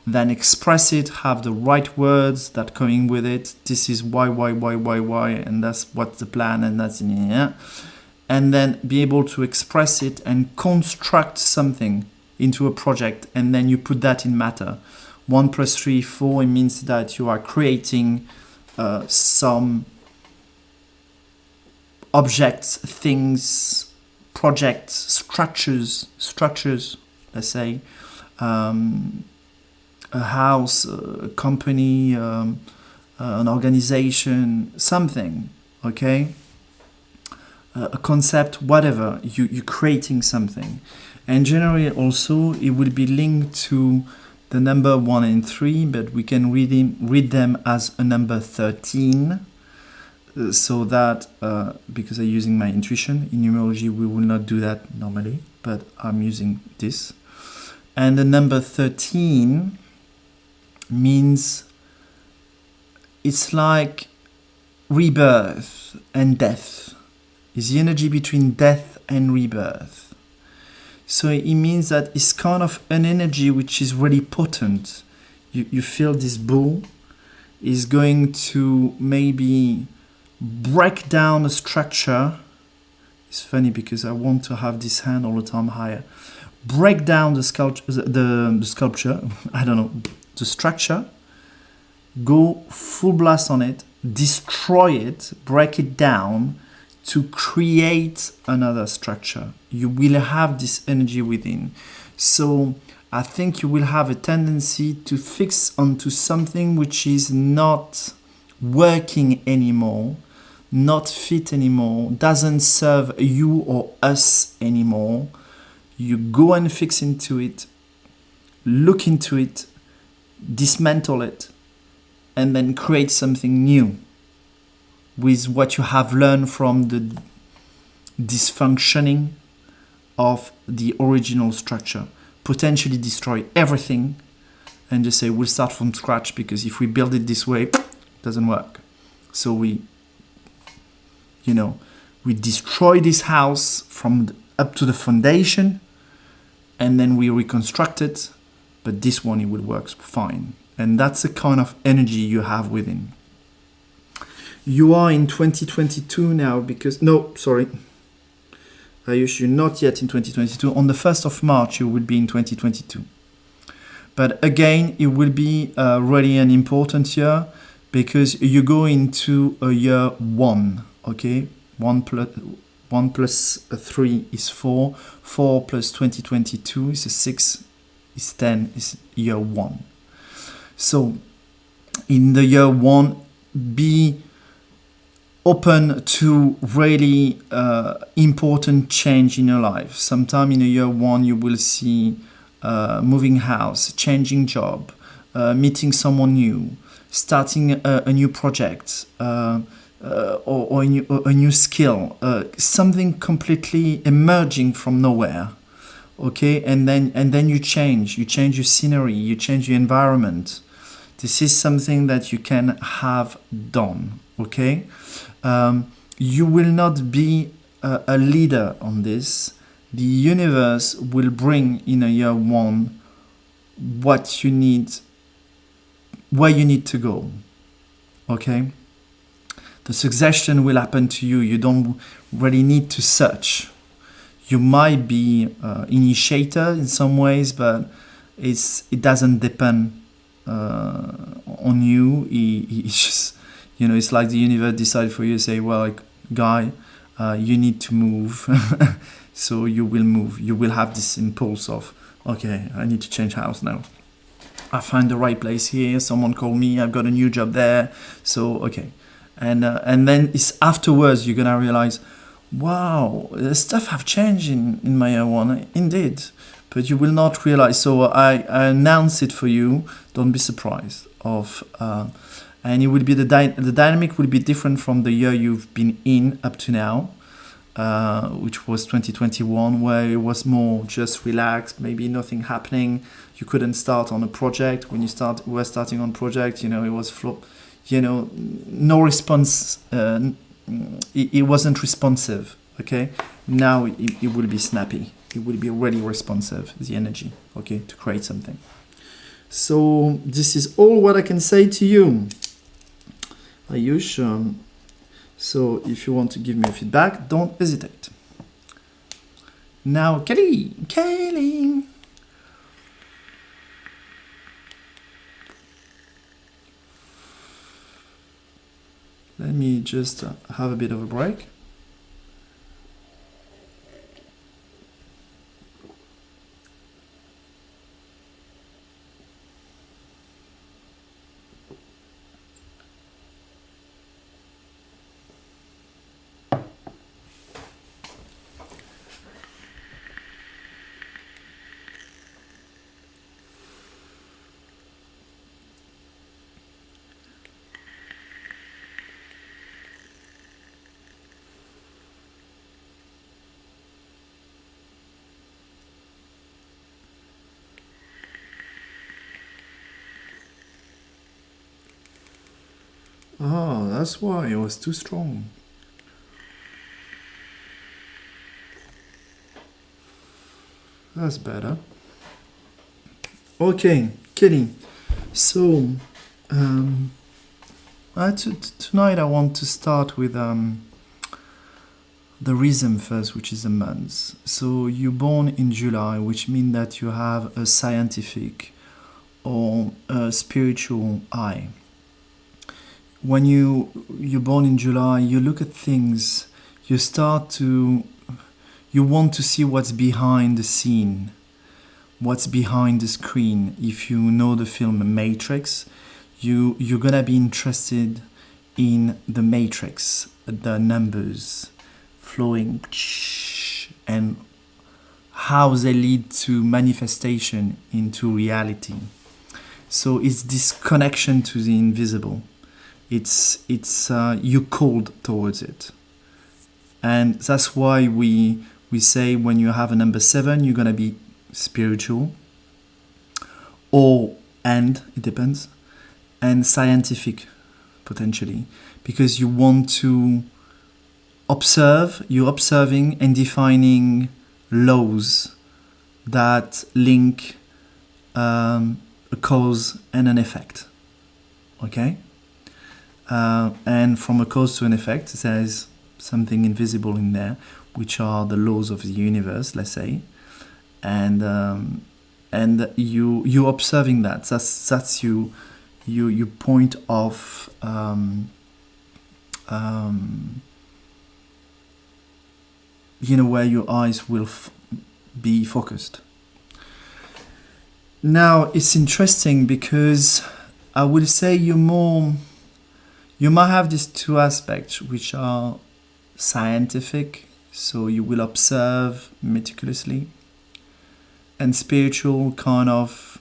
then express it, have the right words that coming with it. This is why, and that's what's the plan, and that's and then be able to express it and construct something into a project, and then you put that in matter. 1 + 3, 4, it means that you are creating some objects, things, projects, structures, let's say, a house, a company, an organization, something, okay? A concept, whatever, you're creating something. And generally also, it will be linked to the number 1 and 3, but we can read them as a number 13. So that, because I'm using my intuition, in numerology we will not do that normally, but I'm using this. And the number 13 means it's like rebirth and death. It's the energy between death and rebirth. So it means that it's kind of an energy which is really potent. You feel this bull is going to maybe break down a structure. It's funny because I want to have this hand all the time higher. Break down the sculpture, I don't know, the structure, go full blast on it, destroy it, break it down to create another structure. You will have this energy within. So I think you will have a tendency to fix onto something which is not working anymore, not fit anymore, doesn't serve you or us anymore. You go and fix into it, look into it, dismantle it, and then create something new with what you have learned from the dysfunctioning of the original structure. Potentially destroy everything and just say, we'll start from scratch, because if we build it this way, it doesn't work. So we destroy this house from up to the foundation, and then we reconstruct it, but this one, it will work fine. And that's the kind of energy you have within. You are in 2022 now because, no, sorry. Ayush, you're not yet in 2022. On the 1st of March, you will be in 2022. But again, it will be really an important year because you go into a year 1, okay? 1 1 plus 3 is 4. 4 plus 2022 is 6, is 10, is year 1. So in the year 1, be open to really important change in your life. Sometime in the year 1 you will see moving house, changing job, meeting someone new, starting a new project, or a new skill, something completely emerging from nowhere. Okay, and then you change your scenery, you change your environment. This is something that you can have done. Okay, you will not be a leader on this. The universe will bring in a year 1 what you need, where you need to go. Okay, the suggestion will happen to you. You don't really need to search. You might be initiator in some ways, but it doesn't depend on you. It's just, it's like the universe decide for you, say, well, like, guy, you need to move. So you will move. You will have this impulse of, okay, I need to change house now. I find the right place here. Someone called me. I've got a new job there. So, okay. And then it's afterwards you're going to realize, wow, the stuff have changed in my year 1. Indeed. But you will not realize. So I announce it for you. Don't be surprised. And it will be the dynamic will be different from the year you've been in up to now. Which was 2021, where it was more just relaxed, maybe nothing happening. You couldn't start on a project. When you were starting on project, it was no response. It wasn't responsive. Okay, now it will be snappy. It will be really responsive. The energy, okay, to create something. So this is all what I can say to you, Ayush. So if you want to give me feedback, don't hesitate. Now, Kelly. Let me just have a bit of a break. Ah, that's why it was too strong. That's better. Okay, Kelly. So, tonight I want to start with the rhythm first, which is the months. So you're born in July, which means that you have a scientific or a spiritual eye. When you're born in July, you look at things, you want to see what's behind the scene, what's behind the screen. If you know the film Matrix, you're gonna be interested in the matrix, the numbers flowing, and how they lead to manifestation into reality. So it's this connection to the invisible. It's you're called towards it, and that's why we say when you have a number 7, you're gonna be spiritual, and it depends, and scientific potentially, because you want to observe. You're observing and defining laws that link a cause and an effect. Okay. And from a cause to an effect, there's something invisible in there, which are the laws of the universe, let's say, and you observing that. That's you point of . where your eyes will be focused. Now, it's interesting because I will say you might have these two aspects which are scientific, so you will observe meticulously, and spiritual, kind of,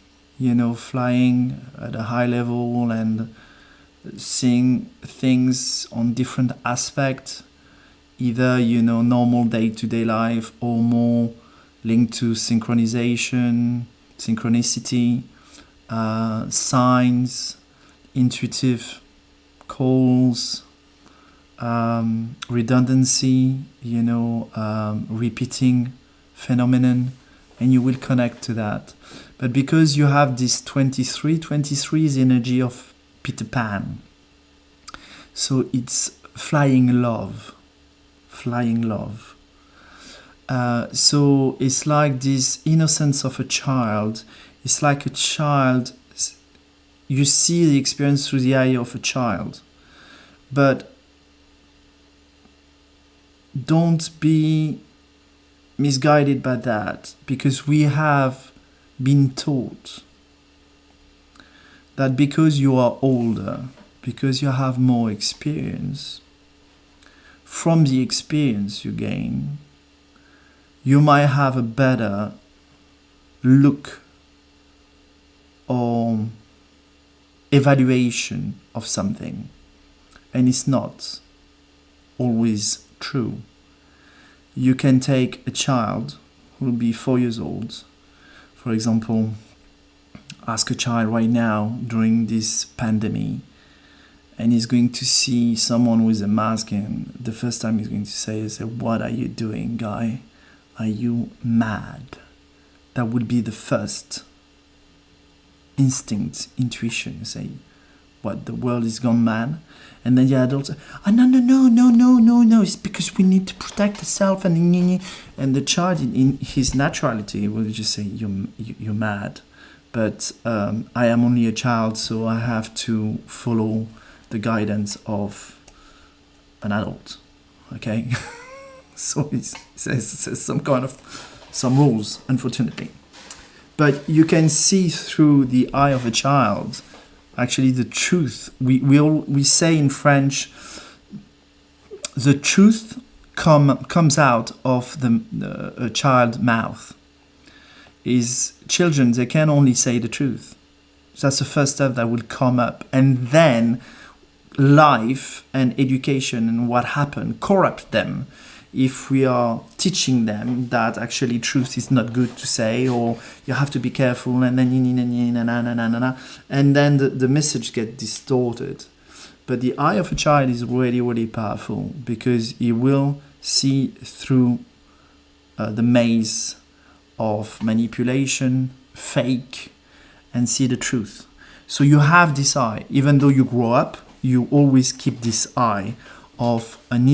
flying at a high level and seeing things on different aspects, either, normal day-to-day life or more linked to synchronicity, signs, intuitive calls, redundancy, repeating phenomenon, and you will connect to that. But because you have this 23 is energy of Peter Pan. So it's flying love. So it's like this innocence of a child. It's like a child, you see the experience through the eye of a child. But don't be misguided by that, because we have been taught that because you are older, because you have more experience, from the experience you gain, you might have a better look or evaluation of something. And it's not always true. You can take a child who will be 4 years old, for example, ask a child right now during this pandemic, and he's going to see someone with a mask, and the first time he's going to say, "What are you doing, guy? Are you mad?" That would be the first instinct, intuition, say, "What, the world is gone mad?" And then the adults say, "Oh, no, it's because we need to protect ourselves." And the child, in his naturality, will just say, you're mad. But I am only a child, so I have to follow the guidance of an adult. Okay? So it says some rules, unfortunately. But you can see through the eye of a child, actually, the truth. We say in French, the truth comes out of a child's mouth. Children, they can only say the truth. So that's the first step that will come up. And then life and education and what happened corrupt them. If we are teaching them that actually truth is not good to say, or you have to be careful, and then and then the message gets distorted. But the eye of a child is really, really powerful, because he will see through the maze of manipulation, fake, and see the truth. So you have this eye. Even though you grow up, you always keep this eye of an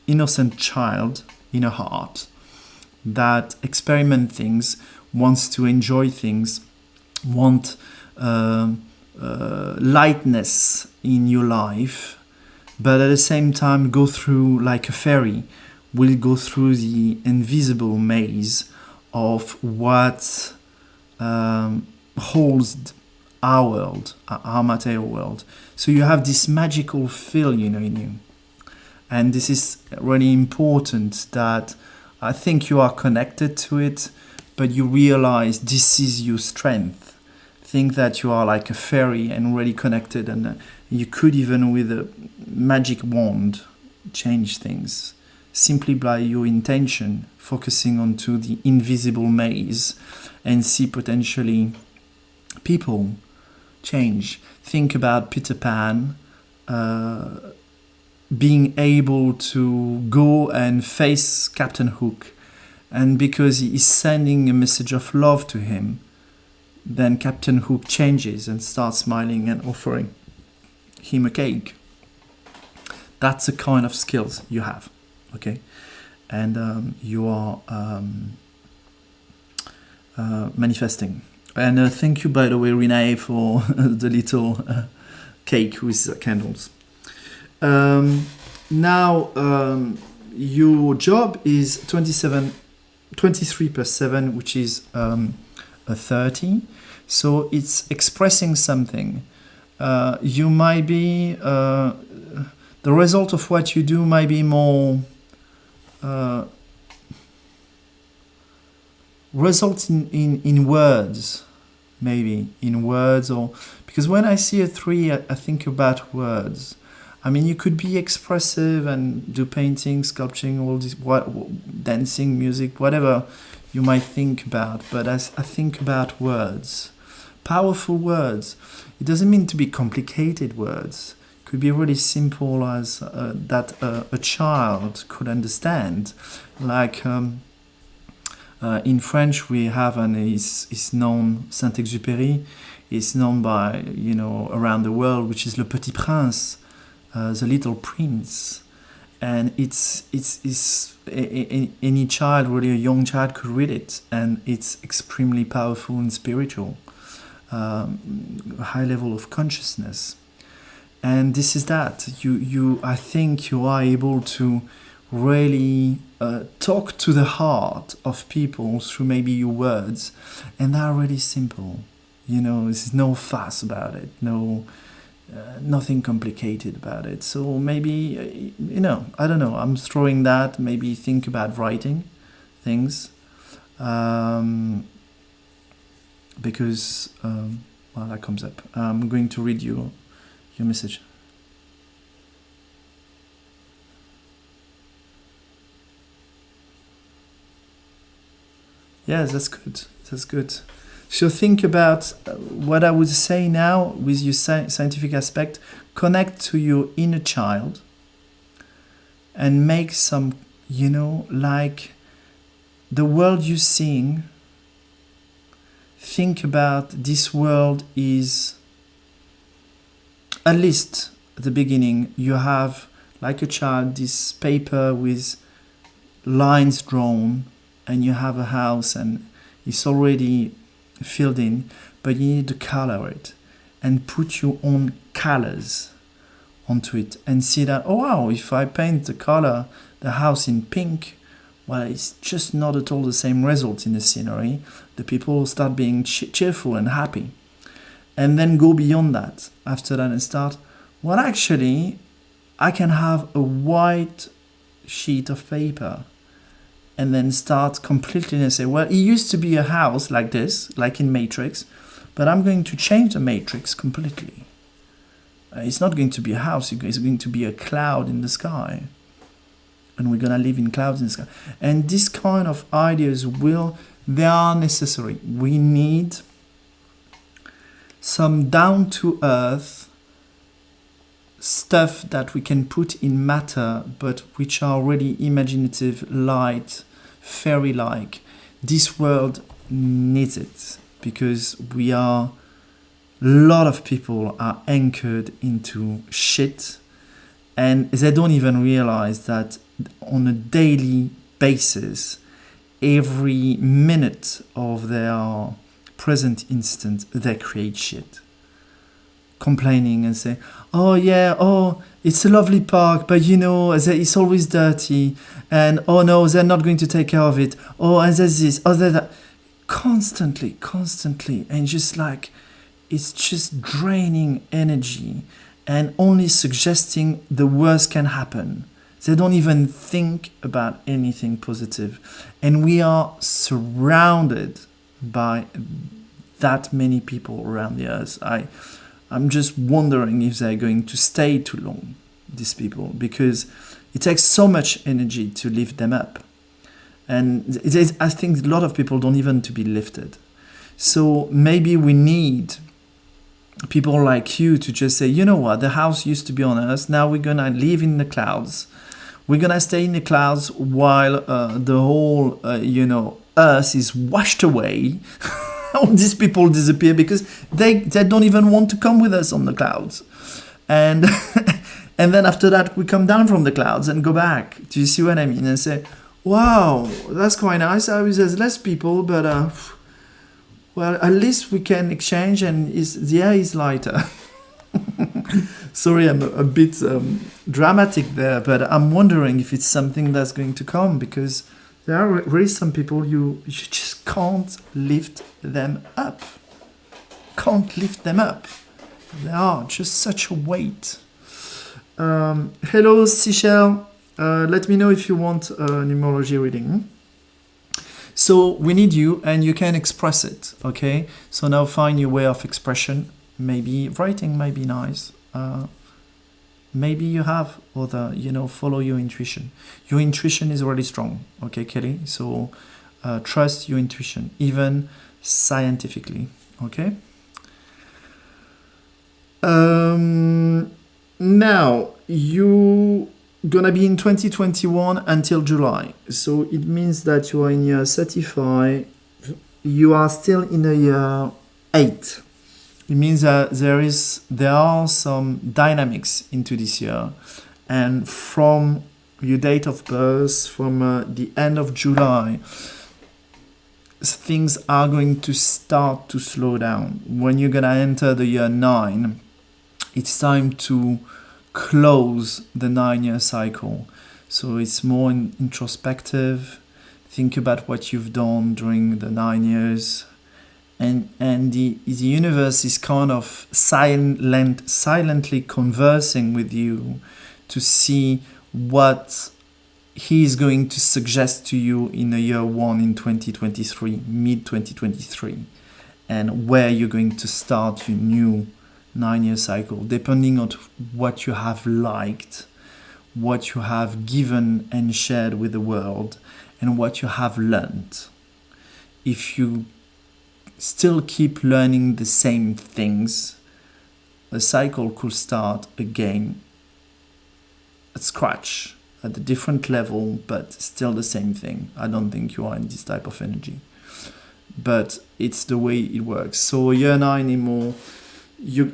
innocent child in a heart that experiment things, wants to enjoy things, want lightness in your life, but at the same time go through, like a fairy, will go through the invisible maze of what holds our world, our material world. So you have this magical feel, in you. And this is really important, that I think you are connected to it, but you realize this is your strength. Think that you are like a fairy and really connected, and you could even with a magic wand change things simply by your intention, focusing onto the invisible maze, and see potentially people change. Think about Peter Pan being able to go and face Captain Hook, and because he is sending a message of love to him, then Captain Hook changes and starts smiling and offering him a cake. That's the kind of skills you have, okay? And you are manifesting. And thank you, by the way, Renee, for the little cake with candles. Now, your job is 23 plus 7, which is a 30. So it's expressing something. You might be, the result of what you do might be more, result in words, maybe in words, or because when I see a 3, I think about words. I mean, you could be expressive and do painting, sculpting, all this, dancing, music, whatever you might think about. But I think about words, powerful words. It doesn't mean to be complicated words. It could be really simple as that a child could understand. Like in French, we have is known Saint-Exupéry. Is known by around the world, which is Le Petit Prince. The Little Prince, and it's any child, really a young child, could read it, and it's extremely powerful and spiritual, high level of consciousness. And this is that I think you are able to really talk to the heart of people through maybe your words, and they are really simple. There's no fuss about it, nothing complicated about it. So maybe, I don't know, I'm throwing that, maybe think about writing things, because, that comes up. I'm going to read your message. Yes, that's good. So think about what I would say now with your scientific aspect. Connect to your inner child and make some, like the world you're seeing. Think about this world is, at least at the beginning, you have, like a child, this paper with lines drawn, and you have a house and it's already filled in, but you need to color it and put your own colors onto it and see that, oh wow, if I paint the house in pink, well, it's just not at all the same result in the scenery. The people start being cheerful and happy. And then go beyond that after that and start, well, actually, I can have a white sheet of paper, and then start completely and say, well, it used to be a house like this, like in Matrix, but I'm going to change the Matrix completely. It's not going to be a house, it's going to be a cloud in the sky. And we're going to live in clouds in the sky. And this kind of ideas they are necessary. We need some down-to-earth stuff that we can put in matter, but which are really imaginative, light, fairy-like. This world needs it, because a lot of people are anchored into shit, and they don't even realize that on a daily basis, every minute of their present instant, they create shit. Complaining and say, it's a lovely park, but it's always dirty, and oh no, they're not going to take care of it, and there's this, there's that, constantly, and just like, it's just draining energy and only suggesting the worst can happen. They don't even think about anything positive, and we are surrounded by that many people around the earth. I'm just wondering if they're going to stay too long, these people, because it takes so much energy to lift them up. And I think a lot of people don't even to be lifted. So maybe we need people like you to just say, you know what, the house used to be on Earth, now we're going to live in the clouds. We're going to stay in the clouds while the whole, Earth is washed away. All these people disappear because they don't even want to come with us on the clouds. And and then after that, we come down from the clouds and go back. Do you see what I mean? And say, wow, that's quite nice. There's less people, but well, at least we can exchange, and the air is lighter. Sorry, I'm a bit dramatic there, but I'm wondering if it's something that's going to come, because there are really some people you just can't lift them up. Can't lift them up. They are just such a weight. Hello, Seychelles. Let me know if you want a numerology reading. So we need you, and you can express it, okay? So now find your way of expression. Maybe writing might be nice. Maybe you have other, follow your intuition. Your intuition is really strong, okay, Kelly? So trust your intuition, even scientifically, okay? Now, you gonna be in 2021 until July. So it means that you are in year 35. You are still in a year 8. It means that there are some dynamics into this year. And from your date of birth, from the end of July, things are going to start to slow down. When you're gonna enter the year 9, it's time to close the 9-year cycle. So it's more introspective. Think about what you've done during the 9 years. And the universe is kind of silently conversing with you to see what he is going to suggest to you in the year 1 in 2023, mid-2023, and where you're going to start your new 9-year cycle, depending on what you have liked, what you have given and shared with the world, and what you have learned. If you still keep learning the same things, a cycle could start again at scratch, at a different level, but still the same thing. I don't think you are in this type of energy, but it's the way it works. So year 9 anymore, you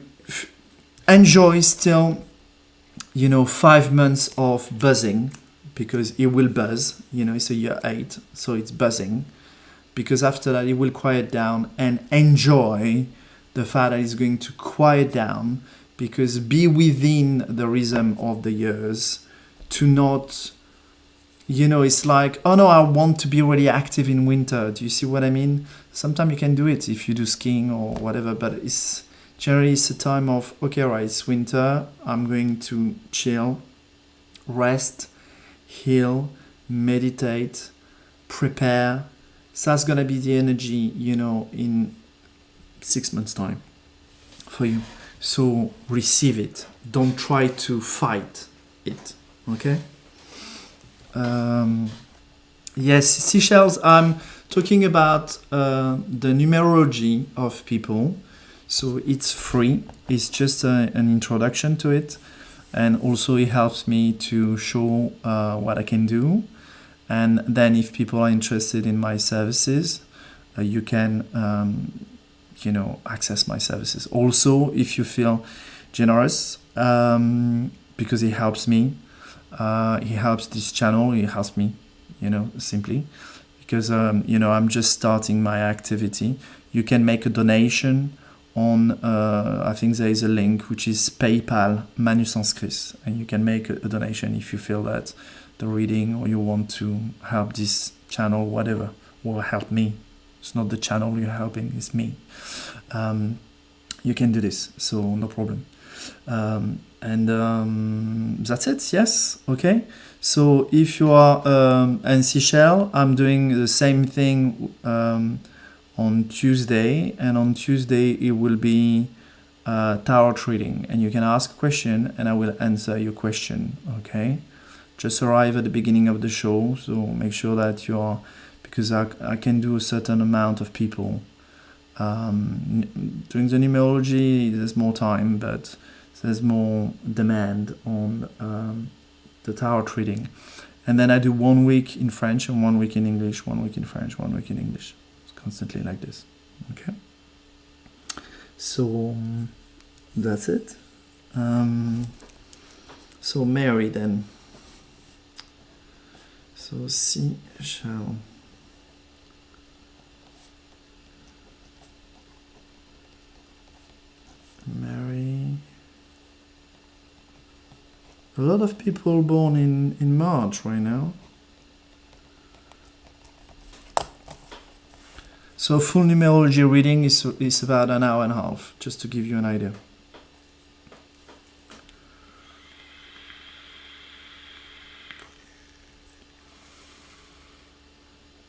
enjoy still, 5 months of buzzing, because it will buzz, it's a year 8, so it's buzzing, because after that it will quiet down, and enjoy the fact that it's going to quiet down, because be within the rhythm of the years, to not, it's like, oh no, I want to be really active in winter. Do you see what I mean? Sometimes you can do it if you do skiing or whatever, but it's generally a time of, okay, all right, it's winter, I'm going to chill, rest, heal, meditate, prepare. So that's gonna be the energy, in 6 months' time for you. So receive it. Don't try to fight it. Okay? Yes, Seychelles, I'm talking about the numerology of people. So it's free. It's just an introduction to it. And also it helps me to show what I can do. And then if people are interested in my services, you can, access my services. Also, if you feel generous, because it helps me, it helps this channel, it helps me, simply. Because, I'm just starting my activity. You can make a donation on, I think there is a link, which is PayPal, ManuSensCris. And you can make a donation if you feel that the reading, or you want to help this channel, whatever, or help me. It's not the channel you're helping, it's me. You can do this, so no problem. And that's it, yes, okay. So if you are in Seychelles, I'm doing the same thing on Tuesday, and on Tuesday it will be tarot reading, and you can ask a question and I will answer your question, okay. Just arrive at the beginning of the show, so make sure that you are, because I can do a certain amount of people. During the numerology, there's more time, but there's more demand on the tarot reading. And then I do 1 week in French and 1 week in English, 1 week in French, 1 week in English. It's constantly like this, okay? So that's it. So Mary then. So Seychelles. Mary. A lot of people born in March right now. So full numerology reading is about an hour and a half, just to give you an idea.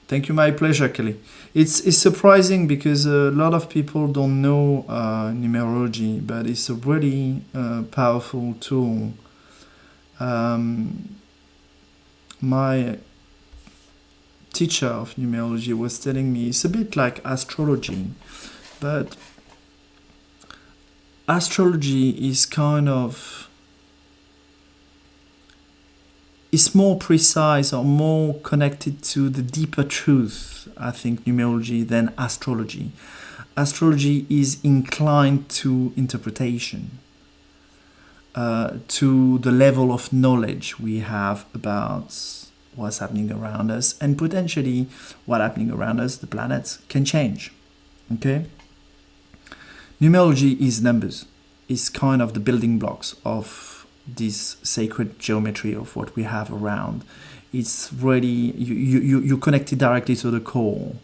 Thank you, my pleasure, Kelly. It's surprising because a lot of people don't know numerology, but it's a really powerful tool. My teacher of numerology was telling me it's a bit like astrology, but astrology is kind of, it's more precise or more connected to the deeper truth, I think, numerology than astrology. Astrology is inclined to interpretation, to the level of knowledge we have about what's happening around us, and potentially what's happening around us, the planets, can change. Okay? Numerology is numbers. It's kind of the building blocks of this sacred geometry of what we have around. It's really, you connect it directly to the core,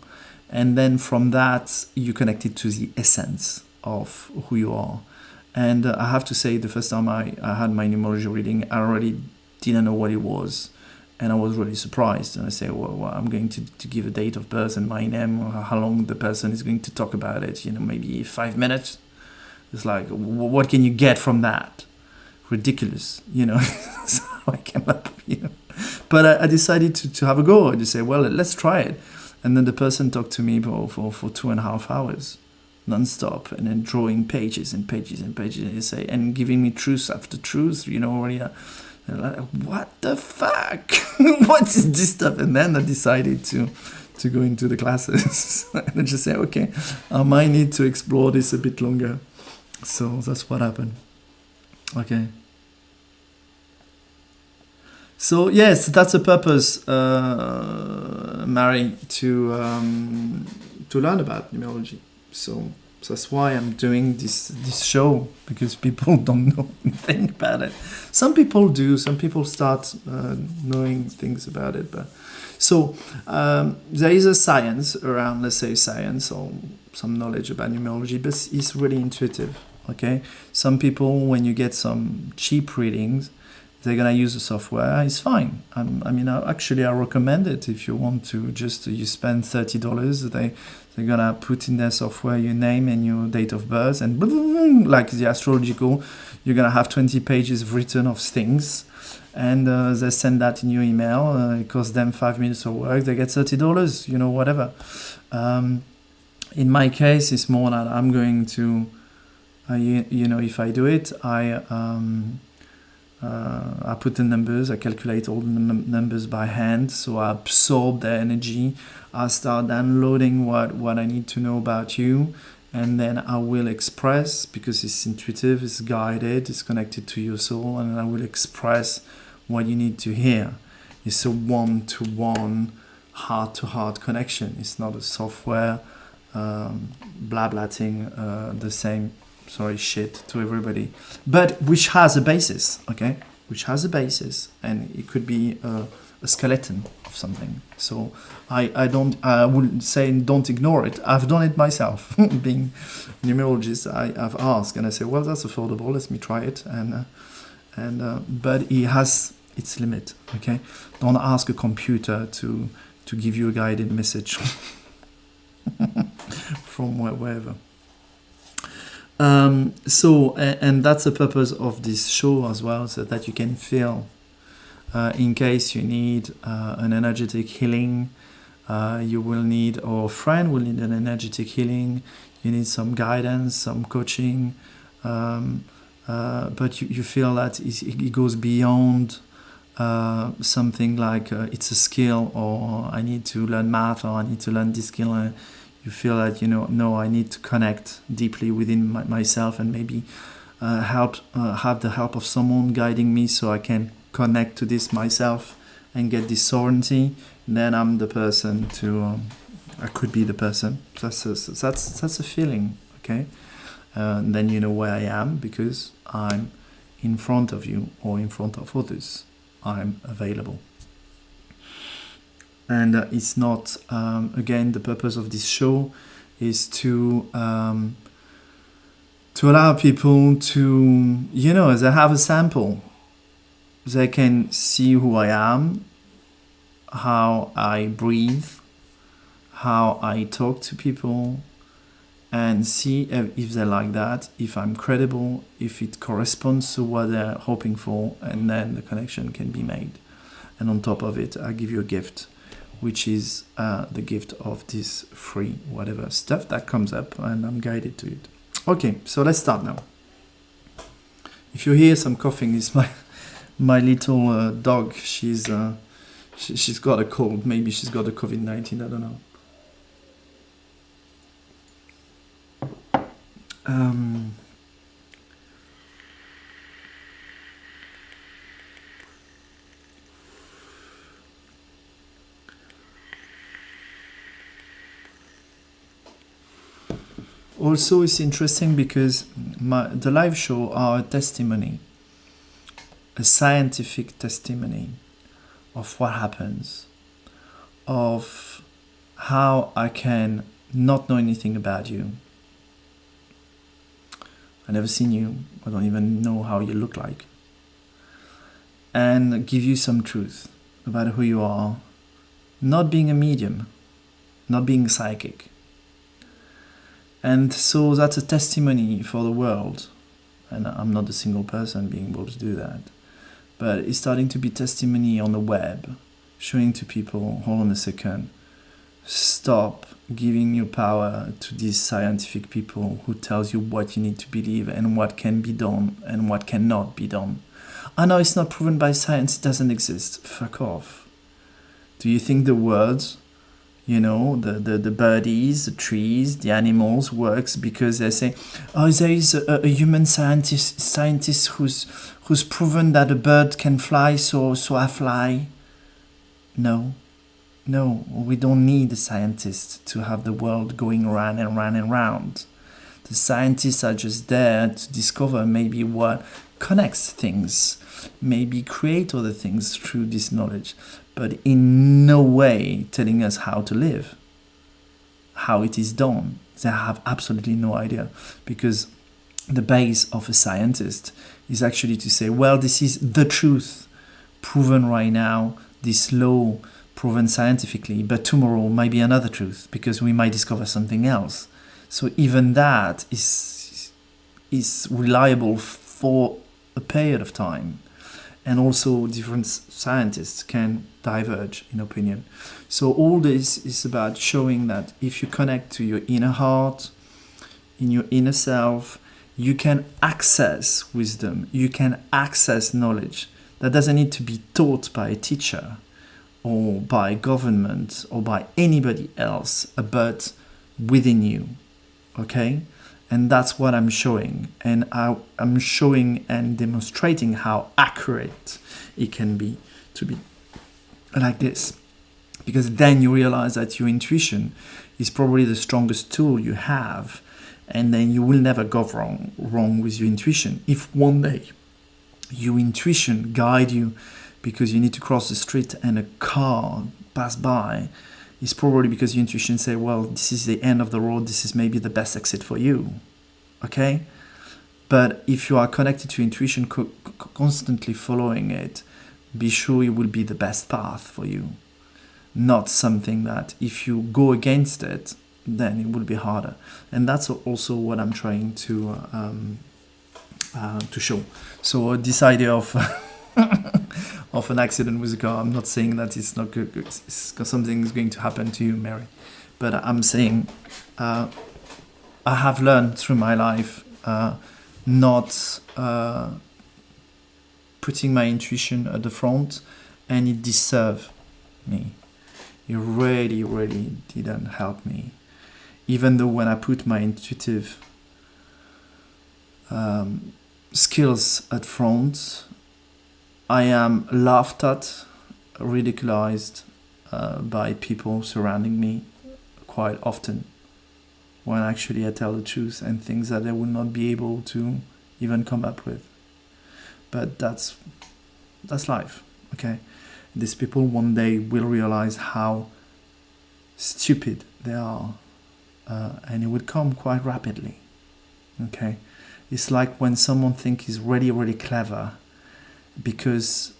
and then from that you connect it to the essence of who you are. And I have to say, the first time I had my numerology reading, I already didn't know what it was, and I was really surprised. And I say, well, I'm going to give a date of birth and my name, or how long the person is going to talk about it, maybe 5 minutes. It's like, what can you get from that? Ridiculous, so I came up, But I decided to have a go. I just say, well, let's try it. And then the person talked to me for 2.5 hours, non-stop, and then drawing pages and pages and pages, and giving me truth after truth, already. Like, what the fuck? What is this stuff? And then I decided to go into the classes. And I just say, okay, I might need to explore this a bit longer. So that's what happened. Okay. So yes, that's the purpose, Mary, to learn about numerology. So that's why I'm doing this show, because people don't know anything about it. Some people do. Some people start knowing things about it. But so there is a science around, let's say science or some knowledge about numerology, but it's really intuitive. Okay. Some people, when you get some cheap readings, they're gonna use the software. It's fine. I recommend it. If you want to you spend $30, they're gonna put in their software your name and your date of birth, and boom, like the astrological, you're gonna have 20 pages written of things, and they send that in your email. It costs them 5 minutes of work. They get $30. Whatever. In my case, it's more that I'm going to, if I do it, I put the numbers, I calculate all the numbers by hand, so I absorb their energy. I start downloading what I need to know about you, and then I will express, because it's intuitive, it's guided, it's connected to your soul, and I will express what you need to hear. It's a one-to-one, heart-to-heart connection. It's not a software blah-blatting the same shit to everybody, but which has a basis, okay? Which has a basis, and it could be a skeleton of something. So I would say don't ignore it. I've done it myself. Being a numerologist, I've asked, and I say, well, that's affordable. Let me try it, but it has its limit, okay? Don't ask a computer to give you a guided message from wherever. And that's the purpose of this show as well, so that you can feel, in case you need an energetic healing, you will need, or a friend will need an energetic healing, you need some guidance, some coaching, but you feel that it goes beyond something like it's a skill, or I need to learn math, or I need to learn this skill. You feel that, no, I need to connect deeply within myself, and maybe have the help of someone guiding me so I can connect to this myself and get this sovereignty. Then I'm the person I could be the person. That's a feeling, okay? Then you know where I am, because I'm in front of you or in front of others, I'm available. And it's not, again, the purpose of this show is to allow people to, you know, they have a sample. They can see who I am, how I breathe, how I talk to people, and see if they like that, if I'm credible, if it corresponds to what they're hoping for, and then the connection can be made. And on top of it, I give you a gift, which is the gift of this free whatever stuff that comes up, and I'm guided to it. Okay, so let's start now. If you hear some coughing, it's my little dog. She's got a cold. Maybe she's got a COVID-19. I don't know. Also, it's interesting because the live show are a testimony, a scientific testimony of what happens, of how I can not know anything about you. I've never seen you. I don't even know how you look like. And give you some truth about who you are, not being a medium, not being psychic. And so that's a testimony for the world. And I'm not a single person being able to do that. But it's starting to be testimony on the web, showing to people, hold on a second, stop giving your power to these scientific people who tells you what you need to believe and what can be done and what cannot be done. I know it's not proven by science, it doesn't exist. Fuck off. Do you think the words, you know, the birdies, the trees, the animals works because they say, oh, there is a human scientist who's proven that a bird can fly, so I fly? No, we don't need a scientist to have the world going round and round and round. The scientists are just there to discover maybe what connects things, maybe create other things through this knowledge, but in no way telling us how to live, how it is done. They have absolutely no idea, because the base of a scientist is actually to say, well, this is the truth, proven right now, this law proven scientifically, but tomorrow might be another truth because we might discover something else. So even that is reliable for a period of time. And also different scientists can diverge in opinion. So all this is about showing that if you connect to your inner heart, in your inner self, you can access wisdom, you can access knowledge. That doesn't need to be taught by a teacher or by government or by anybody else, but within you, okay? And that's what I'm showing. And I'm showing and demonstrating how accurate it can be to be like this. Because then you realize that your intuition is probably the strongest tool you have. And then you will never go wrong with your intuition. If one day your intuition guide you because you need to cross the street and a car pass by, it's probably because your intuition say, well, this is the end of the road, this is maybe the best exit for you, okay? But if you are connected to intuition, constantly following it, be sure it will be the best path for you. Not something that if you go against it, then it will be harder. And that's also what I'm trying to show. So this idea of of an accident with a car, I'm not saying that it's not good, something is going to happen to you, Mary, but I'm saying I have learned through my life not putting my intuition at the front, and it deserved me. It really, really didn't help me. Even though when I put my intuitive skills at front, I am laughed at, ridiculized by people surrounding me quite often, when actually I tell the truth and things that they would not be able to even come up with. but that's life, okay? These people one day will realize how stupid they are, and it will come quite rapidly, okay? It's like when someone thinks he's really, really clever because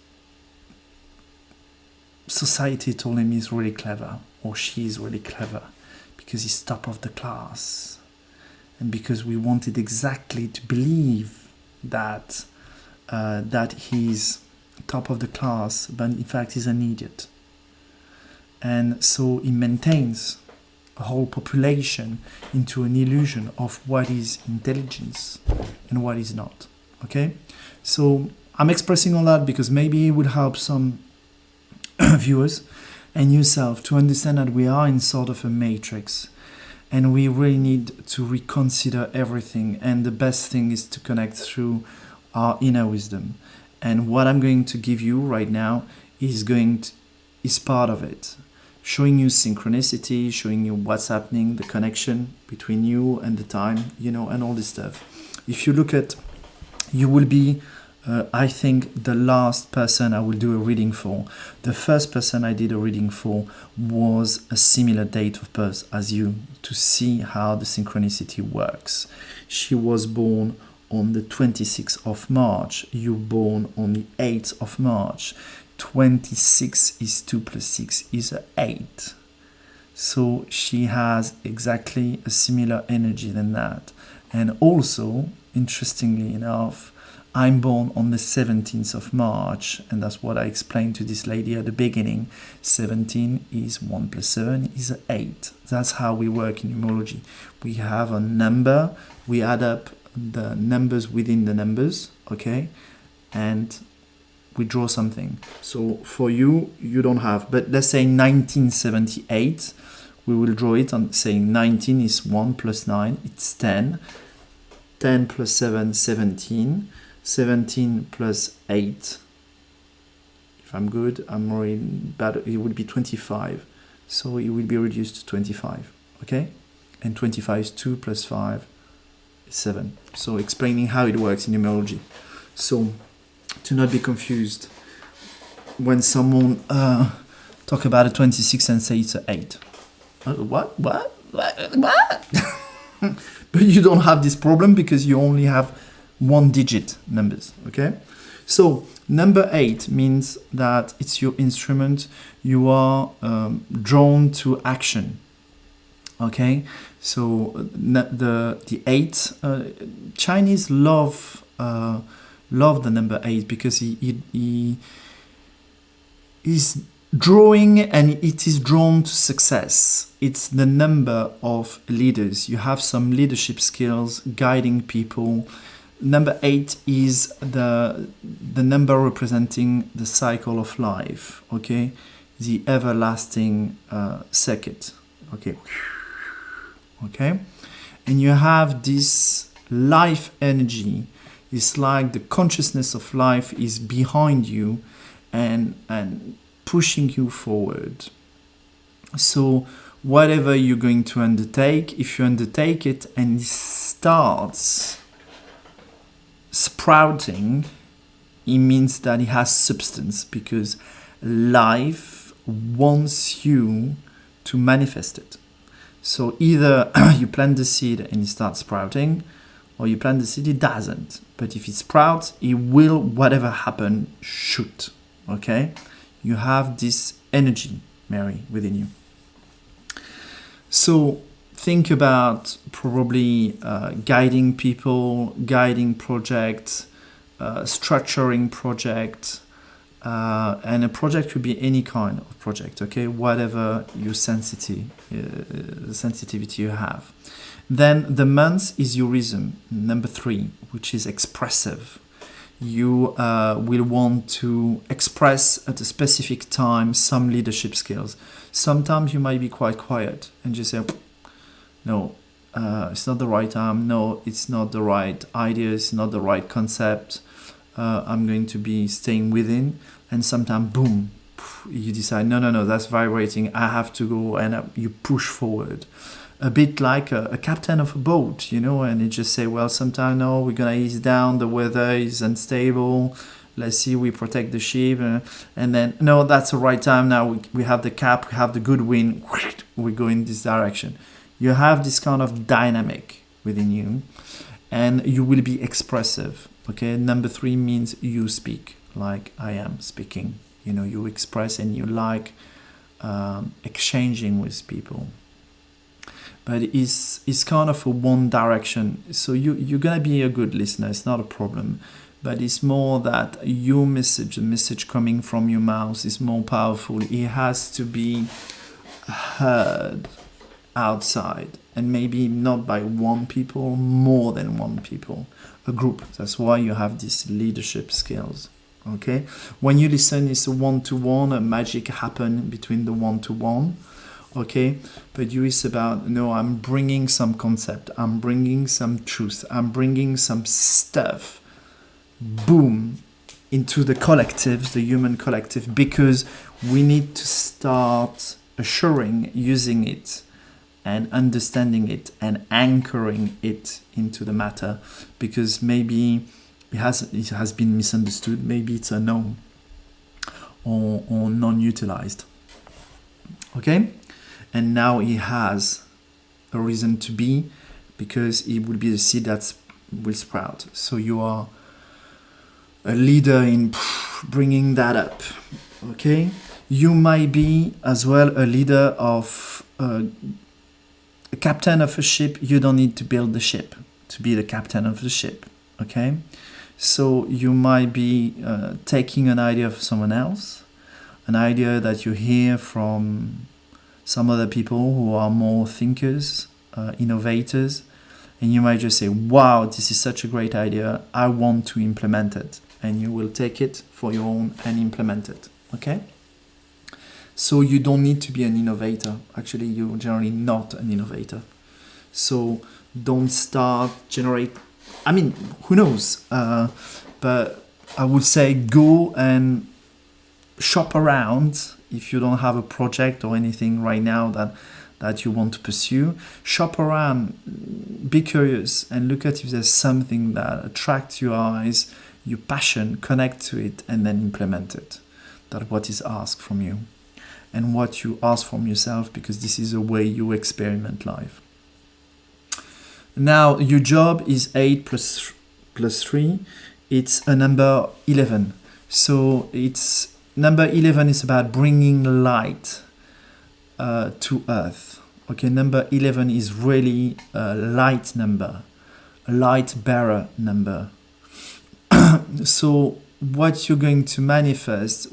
society told him he's really clever, or she's really clever because he's top of the class, and because we wanted exactly to believe that he's top of the class, but in fact he's an idiot. And so he maintains a whole population into an illusion of what is intelligence and what is not, okay? So I'm expressing all that because maybe it would help some viewers and yourself to understand that we are in sort of a matrix, and we really need to reconsider everything, and the best thing is to connect through our inner wisdom. And what I'm going to give you right now is part of it, showing you synchronicity, showing you what's happening, the connection between you and the time, you know, and all this stuff. If you look at, you will be I think the last person I will do a reading for. The first person I did a reading for was a similar date of birth as you, to see how the synchronicity works. She was born on the 26th of March. You born on the 8th of March. 26 is 2 plus 6 is 8. So she has exactly a similar energy than that. And also, interestingly enough, I'm born on the 17th of March, and that's what I explained to this lady at the beginning. 17 is 1 plus 7 is 8. That's how we work in numerology. We have a number, we add up the numbers within the numbers, okay? And we draw something. So for you, you don't have, but let's say 1978, we will draw it on saying 19 is 1 plus 9, it's 10. 10 plus 7, 17. 17 plus 8, if I'm good, I'm really bad, it would be 25. So it will be reduced to 25, okay? And 25 is 2 plus 5 is 7. So explaining how it works in numerology. So to not be confused when someone talk about a 26 and say it's an 8. What? But you don't have this problem because you only have one digit numbers, okay? So number 8 means that it's your instrument. You are drawn to action, okay? So the 8, Chinese love the number 8 because he is drawing, and it is drawn to success. It's the number of leaders. You have some leadership skills, guiding people. Number 8 is the number representing the cycle of life, okay? The everlasting circuit, okay? Okay? And you have this life energy. It's like the consciousness of life is behind you and pushing you forward. So whatever you're going to undertake, if you undertake it and it starts sprouting, it means that it has substance, because life wants you to manifest it. So either you plant the seed and it starts sprouting, or you plant the seed, it doesn't. But if it sprouts, it will, whatever happen, shoot. Okay? You have this energy, Mary, within you. So think about probably guiding people, guiding projects, structuring projects, and a project could be any kind of project, okay? Whatever your sensitivity you have. Then the month is your rhythm, number 3, which is expressive. You will want to express at a specific time some leadership skills. Sometimes you might be quite quiet and just say, no, it's not the right time. No, it's not the right idea. It's not the right concept. I'm going to be staying within. And sometimes, boom, you decide, no, that's vibrating. I have to go, and you push forward. a bit like a captain of a boat, and you just say, well, sometime no, we're gonna ease down, the weather is unstable, let's see, we protect the ship, and then no, that's the right time now, we have the cap, we have the good wind, we go in this direction. You have this kind of dynamic within you, and you will be expressive. Okay, number 3 means you speak like I am speaking. You express and you like exchanging with people. But it's kind of a one direction. So you're gonna be a good listener. It's not a problem. But it's more that your message, the message coming from your mouth, is more powerful. It has to be heard outside, and maybe not by one people, more than one people, a group. That's why you have these leadership skills. Okay, when you listen, it's a one-to-one, a magic happen between the one-to-one. Okay, but you is about, no, I'm bringing some concept, I'm bringing some truth, I'm bringing some stuff, boom, into the collective, the human collective, because we need to start assuring, using it, and understanding it, and anchoring it into the matter, because maybe it has been misunderstood, maybe it's unknown or non-utilized. Okay, and now it has a reason to be, because it will be the seed that will sprout. So you are a leader in bringing that up. Okay, you might be as well a leader of a captain of a ship. You don't need to build the ship to be the captain of the ship. Okay, so you might be taking an idea of someone else, an idea that you hear from some other people who are more thinkers, innovators, and you might just say, wow, this is such a great idea, I want to implement it. And you will take it for your own and implement it. Okay? So you don't need to be an innovator. Actually, you're generally not an innovator. So don't start generate. I mean, who knows? But I would say go and shop around. If you don't have a project or anything right now that you want to pursue, shop around, be curious, and look at if there's something that attracts your eyes, your passion, connect to it, and then implement it. That's what is asked from you, and what you ask from yourself, because this is the way you experiment life. Now, your job is 8 plus 3. It's a number 11. So it's number 11 is about bringing light to earth. Okay, number 11 is really a light number, a light bearer number. So what you're going to manifest,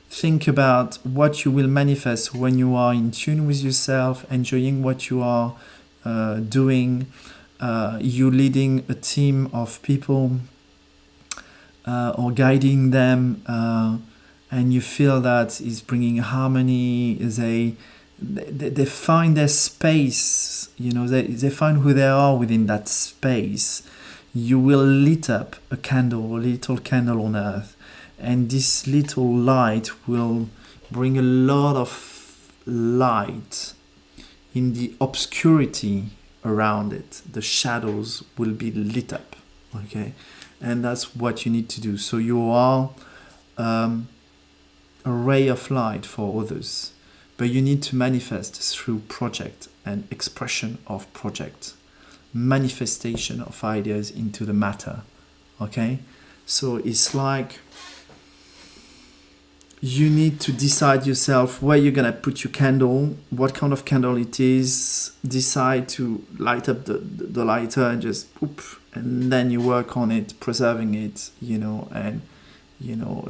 think about what you will manifest when you are in tune with yourself, enjoying what you are doing. You leading a team of people or guiding them, and you feel that is bringing harmony. They find their space, they find who they are within that space. You will lit up a little candle on earth, and this little light will bring a lot of light in the obscurity around it. The shadows will be lit up. Okay, and that's what you need to do. So you are a ray of light for others, but you need to manifest through project and expression of project, manifestation of ideas into the matter. Okay, so it's like you need to decide yourself where you're gonna put your candle, what kind of candle it is, decide to light up the lighter and just poop, and then you work on it, preserving it, and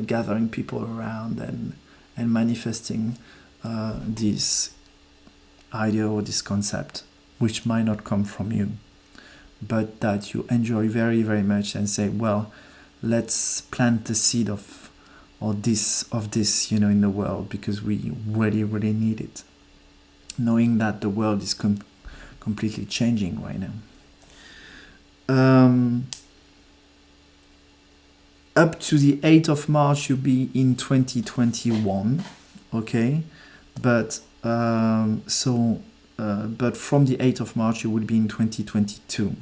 gathering people around and manifesting this idea or this concept, which might not come from you, but that you enjoy very, very much, and say, well, let's plant the seed of this, in the world, because we really, really need it. Knowing that the world is completely changing right now. Up to the 8th of March, you'll be in 2021. Okay, but so but from the 8th of March you will be in 2022.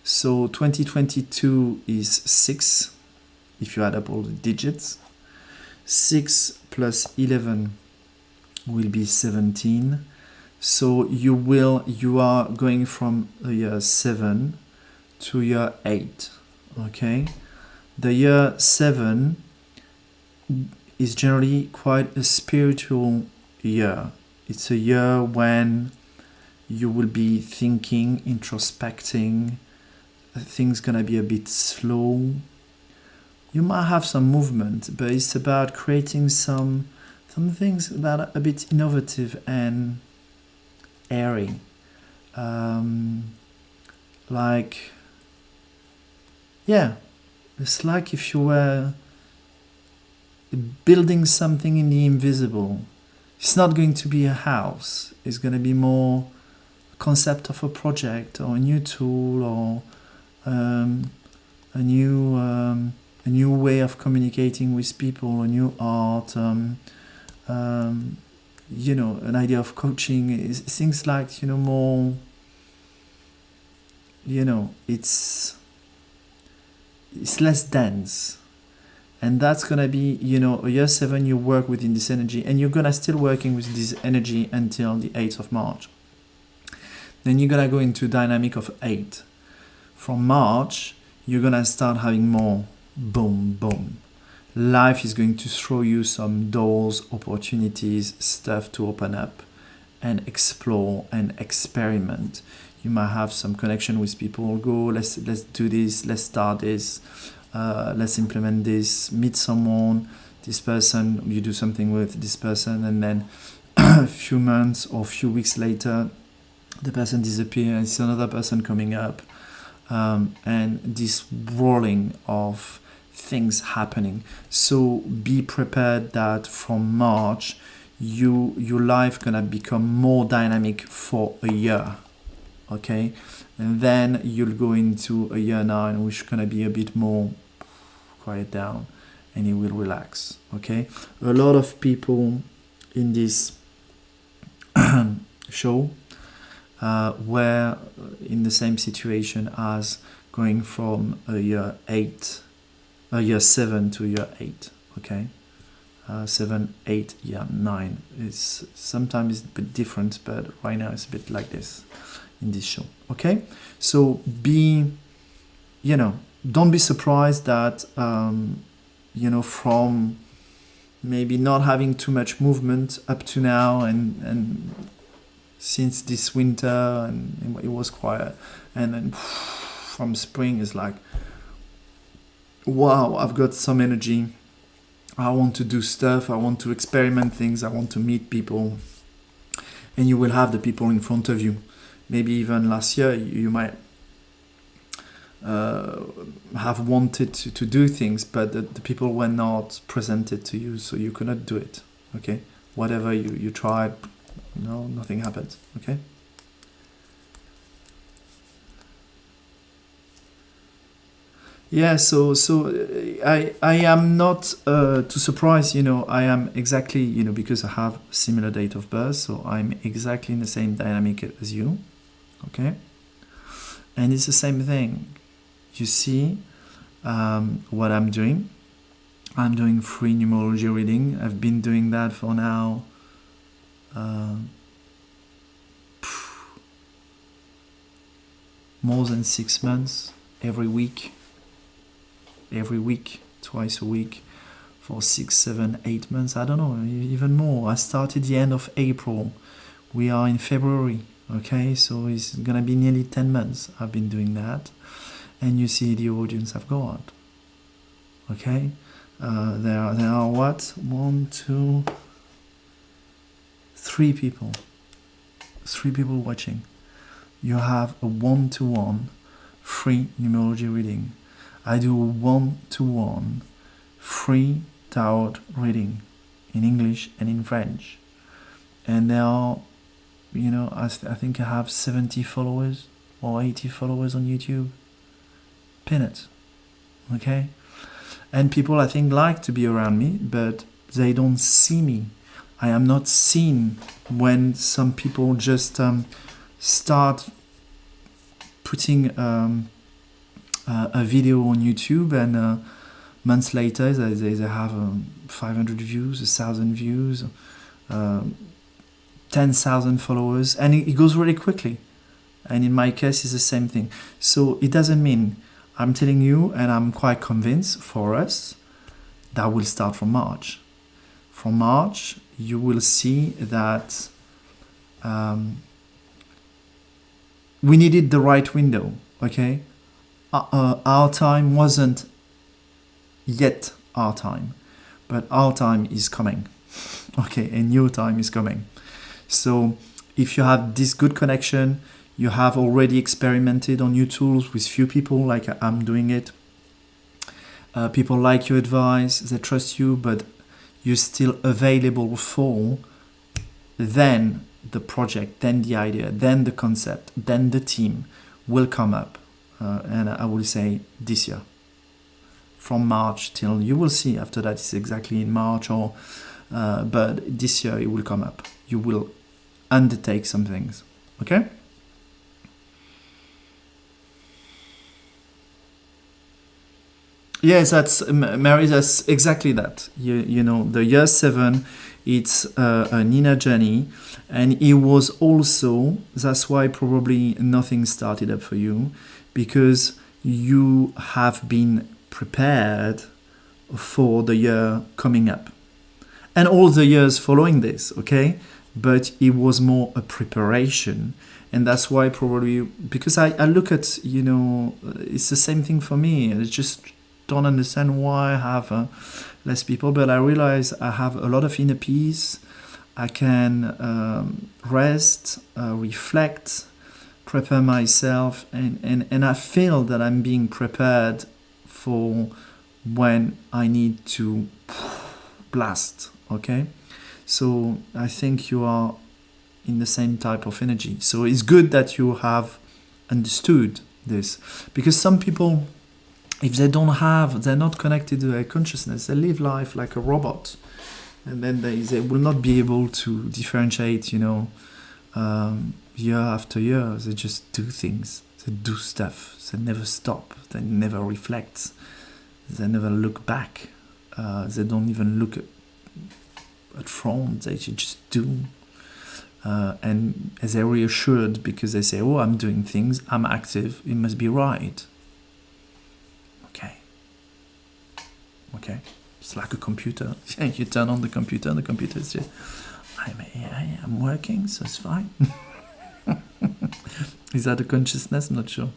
So 2022 is 6 if you add up all the digits. 6 plus 11 will be 17. So you are going from year 7 to year 8. Okay, the year 7 is generally quite a spiritual year. It's a year when you will be thinking, introspecting. Things gonna be a bit slow. You might have some movement, but it's about creating some things that are a bit innovative and airy. Like, yeah, it's like if you were building something in the invisible. It's not going to be a house. It's going to be more a concept of a project or a new tool or a new way of communicating with people, a new art, you know, an idea of coaching. Is things like, you know, more, you know, it's less dense. And that's gonna be, you know, a year 7 you work within this energy, and you're gonna still working with this energy until the 8th of March. Then you're gonna go into dynamic of 8. From March, you're gonna start having more boom, boom. Life is going to throw you some doors, opportunities, stuff to open up and explore and experiment. You might have some connection with people. Go, let's do this, let's start this, let's implement this, meet someone, this person, you do something with this person, and then a few months or a few weeks later, the person disappears, it's another person coming up, and this rolling of things happening. So be prepared that from March, your life gonna become more dynamic for a year. Okay, and then you'll go into a year 9, which is gonna be a bit more quiet down, and you will relax. Okay, a lot of people in this show were in the same situation as going from a year 7 to year 8. Okay, 7, 8, year 9. It's sometimes a bit different, but right now it's a bit like this in this show. Okay, so don't be surprised that from maybe not having too much movement up to now, and since this winter, and it was quiet, and then from spring is like, wow, I've got some energy, I want to do stuff, I want to experiment things, I want to meet people, and you will have the people in front of you. Maybe even last year you might have wanted to do things, but the people were not presented to you, so you could not do it. Okay, whatever you tried, nothing happened. Okay. Yeah, so I am not too surprised, I am exactly, because I have a similar date of birth, so I'm exactly in the same dynamic as you, okay? And it's the same thing. You see what I'm doing? I'm doing free numerology reading. I've been doing that for now more than 6 months, every week, twice a week, for 6, 7, 8 months. I don't know, even more. I started the end of April. We are in February, okay? So it's gonna be nearly 10 months I've been doing that. And you see the audience I've got, okay? There are what? 1, 2, 3 people. 3 people watching. You have a 1-to-1 free numerology reading. I do a 1-to-1 free tarot reading in English and in French. And there are, I think I have 70 followers or 80 followers on YouTube. Pin it, okay? And people, I think, like to be around me, but they don't see me. I am not seen when some people just start putting a video on YouTube and months later they have 500 views, 1,000 views, 10,000 followers, and it goes really quickly. And in my case, it's the same thing. So it doesn't mean, I'm telling you, and I'm quite convinced for us, that will start from March. From March, you will see that we needed the right window, okay? Our time wasn't yet our time, but our time is coming, okay? And your time is coming. So if you have this good connection, you have already experimented on new tools with few people, like I'm doing it. People like your advice, they trust you, but you're still available for, then the project, then the idea, then the concept, then the team will come up. And I will say this year. From March till, you will see after that it's exactly in March, or but this year it will come up. You will undertake some things, okay? Yes, that's Mary. That's exactly that. You know, the year 7, it's an inner journey, and it was also, that's why probably nothing started up for you, because you have been prepared for the year coming up, and all the years following this. Okay, but it was more a preparation. And that's why probably, because I look at, you know, it's the same thing for me. It's just don't understand why I have less people, but I realize I have a lot of inner peace. I can rest, reflect, prepare myself, and I feel that I'm being prepared for when I need to blast, okay? So I think you are in the same type of energy. So it's good that you have understood this, because some people, if they don't have, they're not connected to their consciousness, they live life like a robot, and then they will not be able to differentiate, you know, year after year. They just do things, they do stuff, they never stop, they never reflect, they never look back, they don't even look at front, they just do. And they're reassured because they say, oh, I'm doing things, I'm active, it must be right. Okay, it's like a computer. You turn on the computer, and the computer says, I'm working, so it's fine. Is that a consciousness? I'm not sure.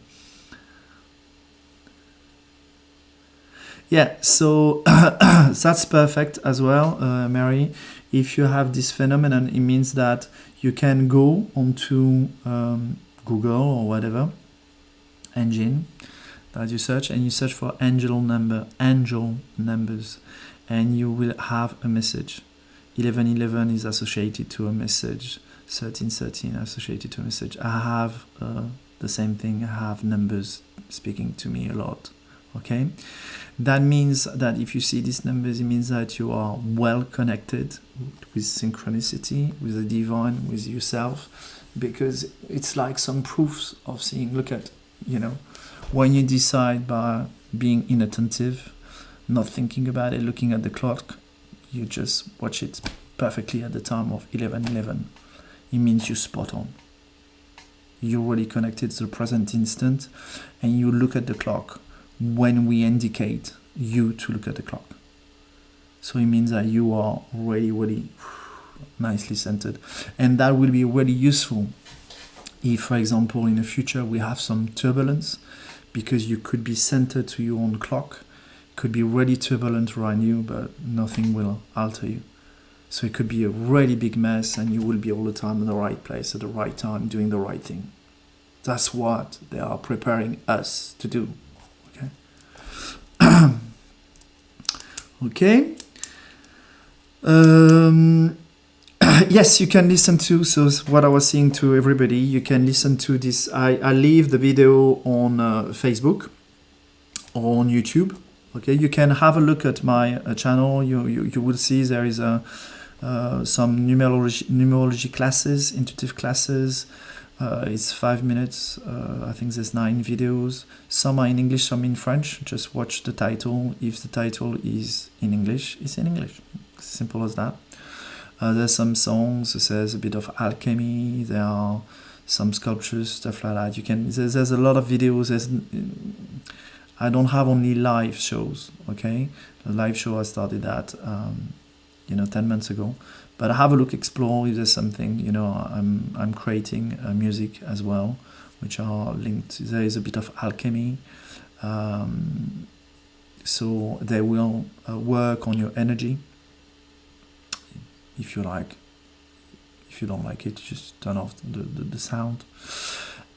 Yeah, so that's perfect as well, Mary. If you have this phenomenon, it means that you can go onto Google or whatever engine that you search, and you search for angel numbers, and you will have a message. 1111 is associated to a message. 1313 associated to a message. I have the same thing. I have numbers speaking to me a lot. Okay, that means that if you see these numbers, it means that you are well connected with synchronicity, with the divine, with yourself, because it's like some proofs of seeing. Look at, you know, when you decide by being inattentive, not thinking about it, looking at the clock, you just watch it perfectly at the time of 11:11. It means you're spot on. You're really connected to the present instant, and you look at the clock when we indicate you to look at the clock. So it means that you are really, really nicely centered. And that will be really useful if, for example, in the future we have some turbulence, because you could be centered to your own clock, could be really turbulent around you, but nothing will alter you. So it could be a really big mess, and you will be all the time in the right place at the right time, doing the right thing. That's what they are preparing us to do. Okay. Yes, you can listen to, so what I was saying to everybody, you can listen to this. I leave the video on Facebook or on YouTube. Okay, you can have a look at my channel. You will see there is a some numerology classes, intuitive classes. It's 5 minutes. I think there's 9 videos. Some are in English, some in French. Just watch the title. If the title is in English, it's in English. Simple as that. There's some songs. There's a bit of alchemy. There are some sculptures, stuff like that. You can. There's a lot of videos. I don't have only live shows. Okay, the live show I started that 10 months ago. But have a look, explore if there's something. I'm creating music as well, which are linked. There is a bit of alchemy, so they will work on your energy. If you like. If you don't like it, just turn off the sound.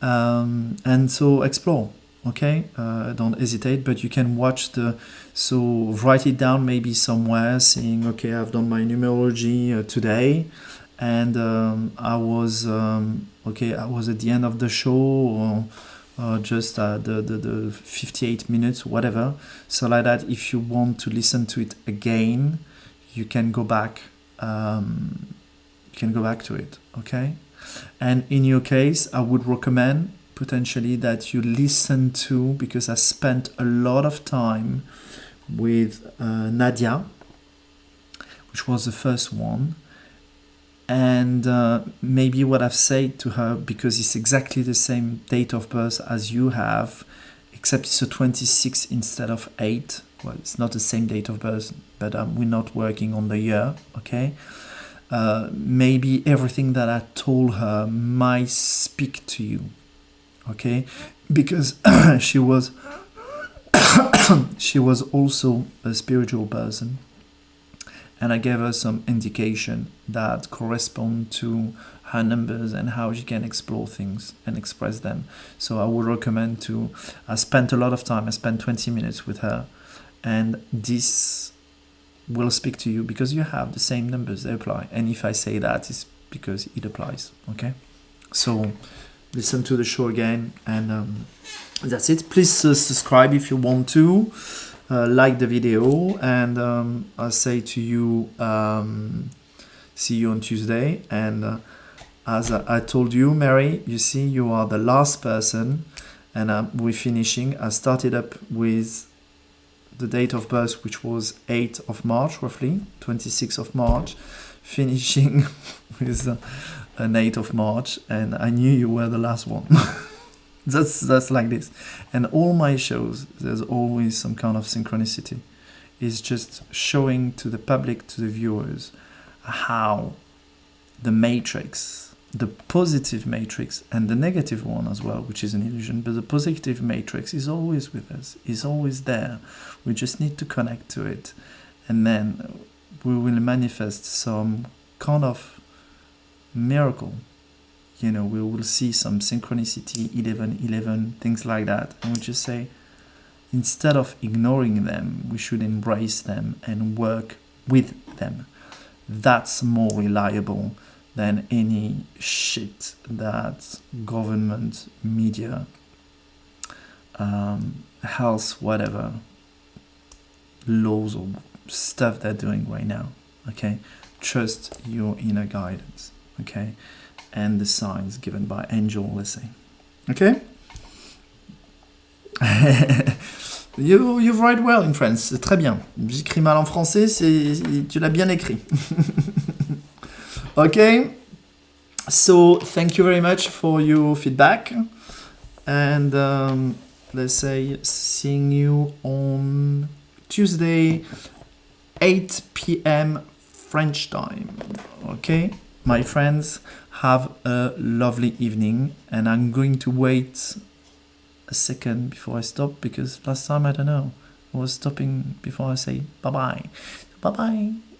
And so explore. Okay, don't hesitate, but you can watch so write it down maybe somewhere, saying, okay, I've done my numerology today, and I was at the end of the show, or just the 58 minutes, whatever. So like that, if you want to listen to it again, you can go back. To it. Okay, and in your case, I would recommend potentially that you listen to, because I spent a lot of time with Nadia, which was the first one, and maybe what I've said to her, because it's exactly the same date of birth as you have, except it's a 26 instead of 8. Well, it's not the same date of birth, but we're not working on the year. Okay, maybe everything that I told her might speak to you. Okay, because she was also a spiritual person, and I gave her some indication that correspond to her numbers and how she can explore things and express them. So I would recommend I spent a lot of time. I spent 20 minutes with her, and this will speak to you because you have the same numbers. They apply, and if I say that, it's because it applies. Okay, so listen to the show again, and that's it. Please subscribe if you want to, like the video, and I'll say to you, see you on Tuesday. And as I told you, Mary, you see, you are the last person, and we're finishing. I started up with the date of birth, which was 8th of March, roughly 26th of March, finishing with an 8th of March, and I knew you were the last one. that's like this. And all my shows, there's always some kind of synchronicity. It's just showing to the public, to the viewers, how the matrix, the positive matrix and the negative one as well, which is an illusion, but the positive matrix is always with us, is always there. We just need to connect to it, and then we will manifest some kind of miracle. We will see some synchronicity, 11, things like that, and we just say, instead of ignoring them, we should embrace them and work with them. That's more reliable than any shit that government, media, health, whatever, laws or stuff they're doing right now. Okay, trust your inner guidance. Okay, and the signs given by angel, let's say. Okay. You write well in French, c'est très bien. J'écris mal en français, tu l'as bien écrit. Okay, so thank you very much for your feedback, and let's say seeing you on Tuesday, 8 p.m. French time. Okay, my friends, have a lovely evening, and I'm going to wait a second before I stop, because last time, I don't know, I was stopping before I say bye-bye. Bye-bye.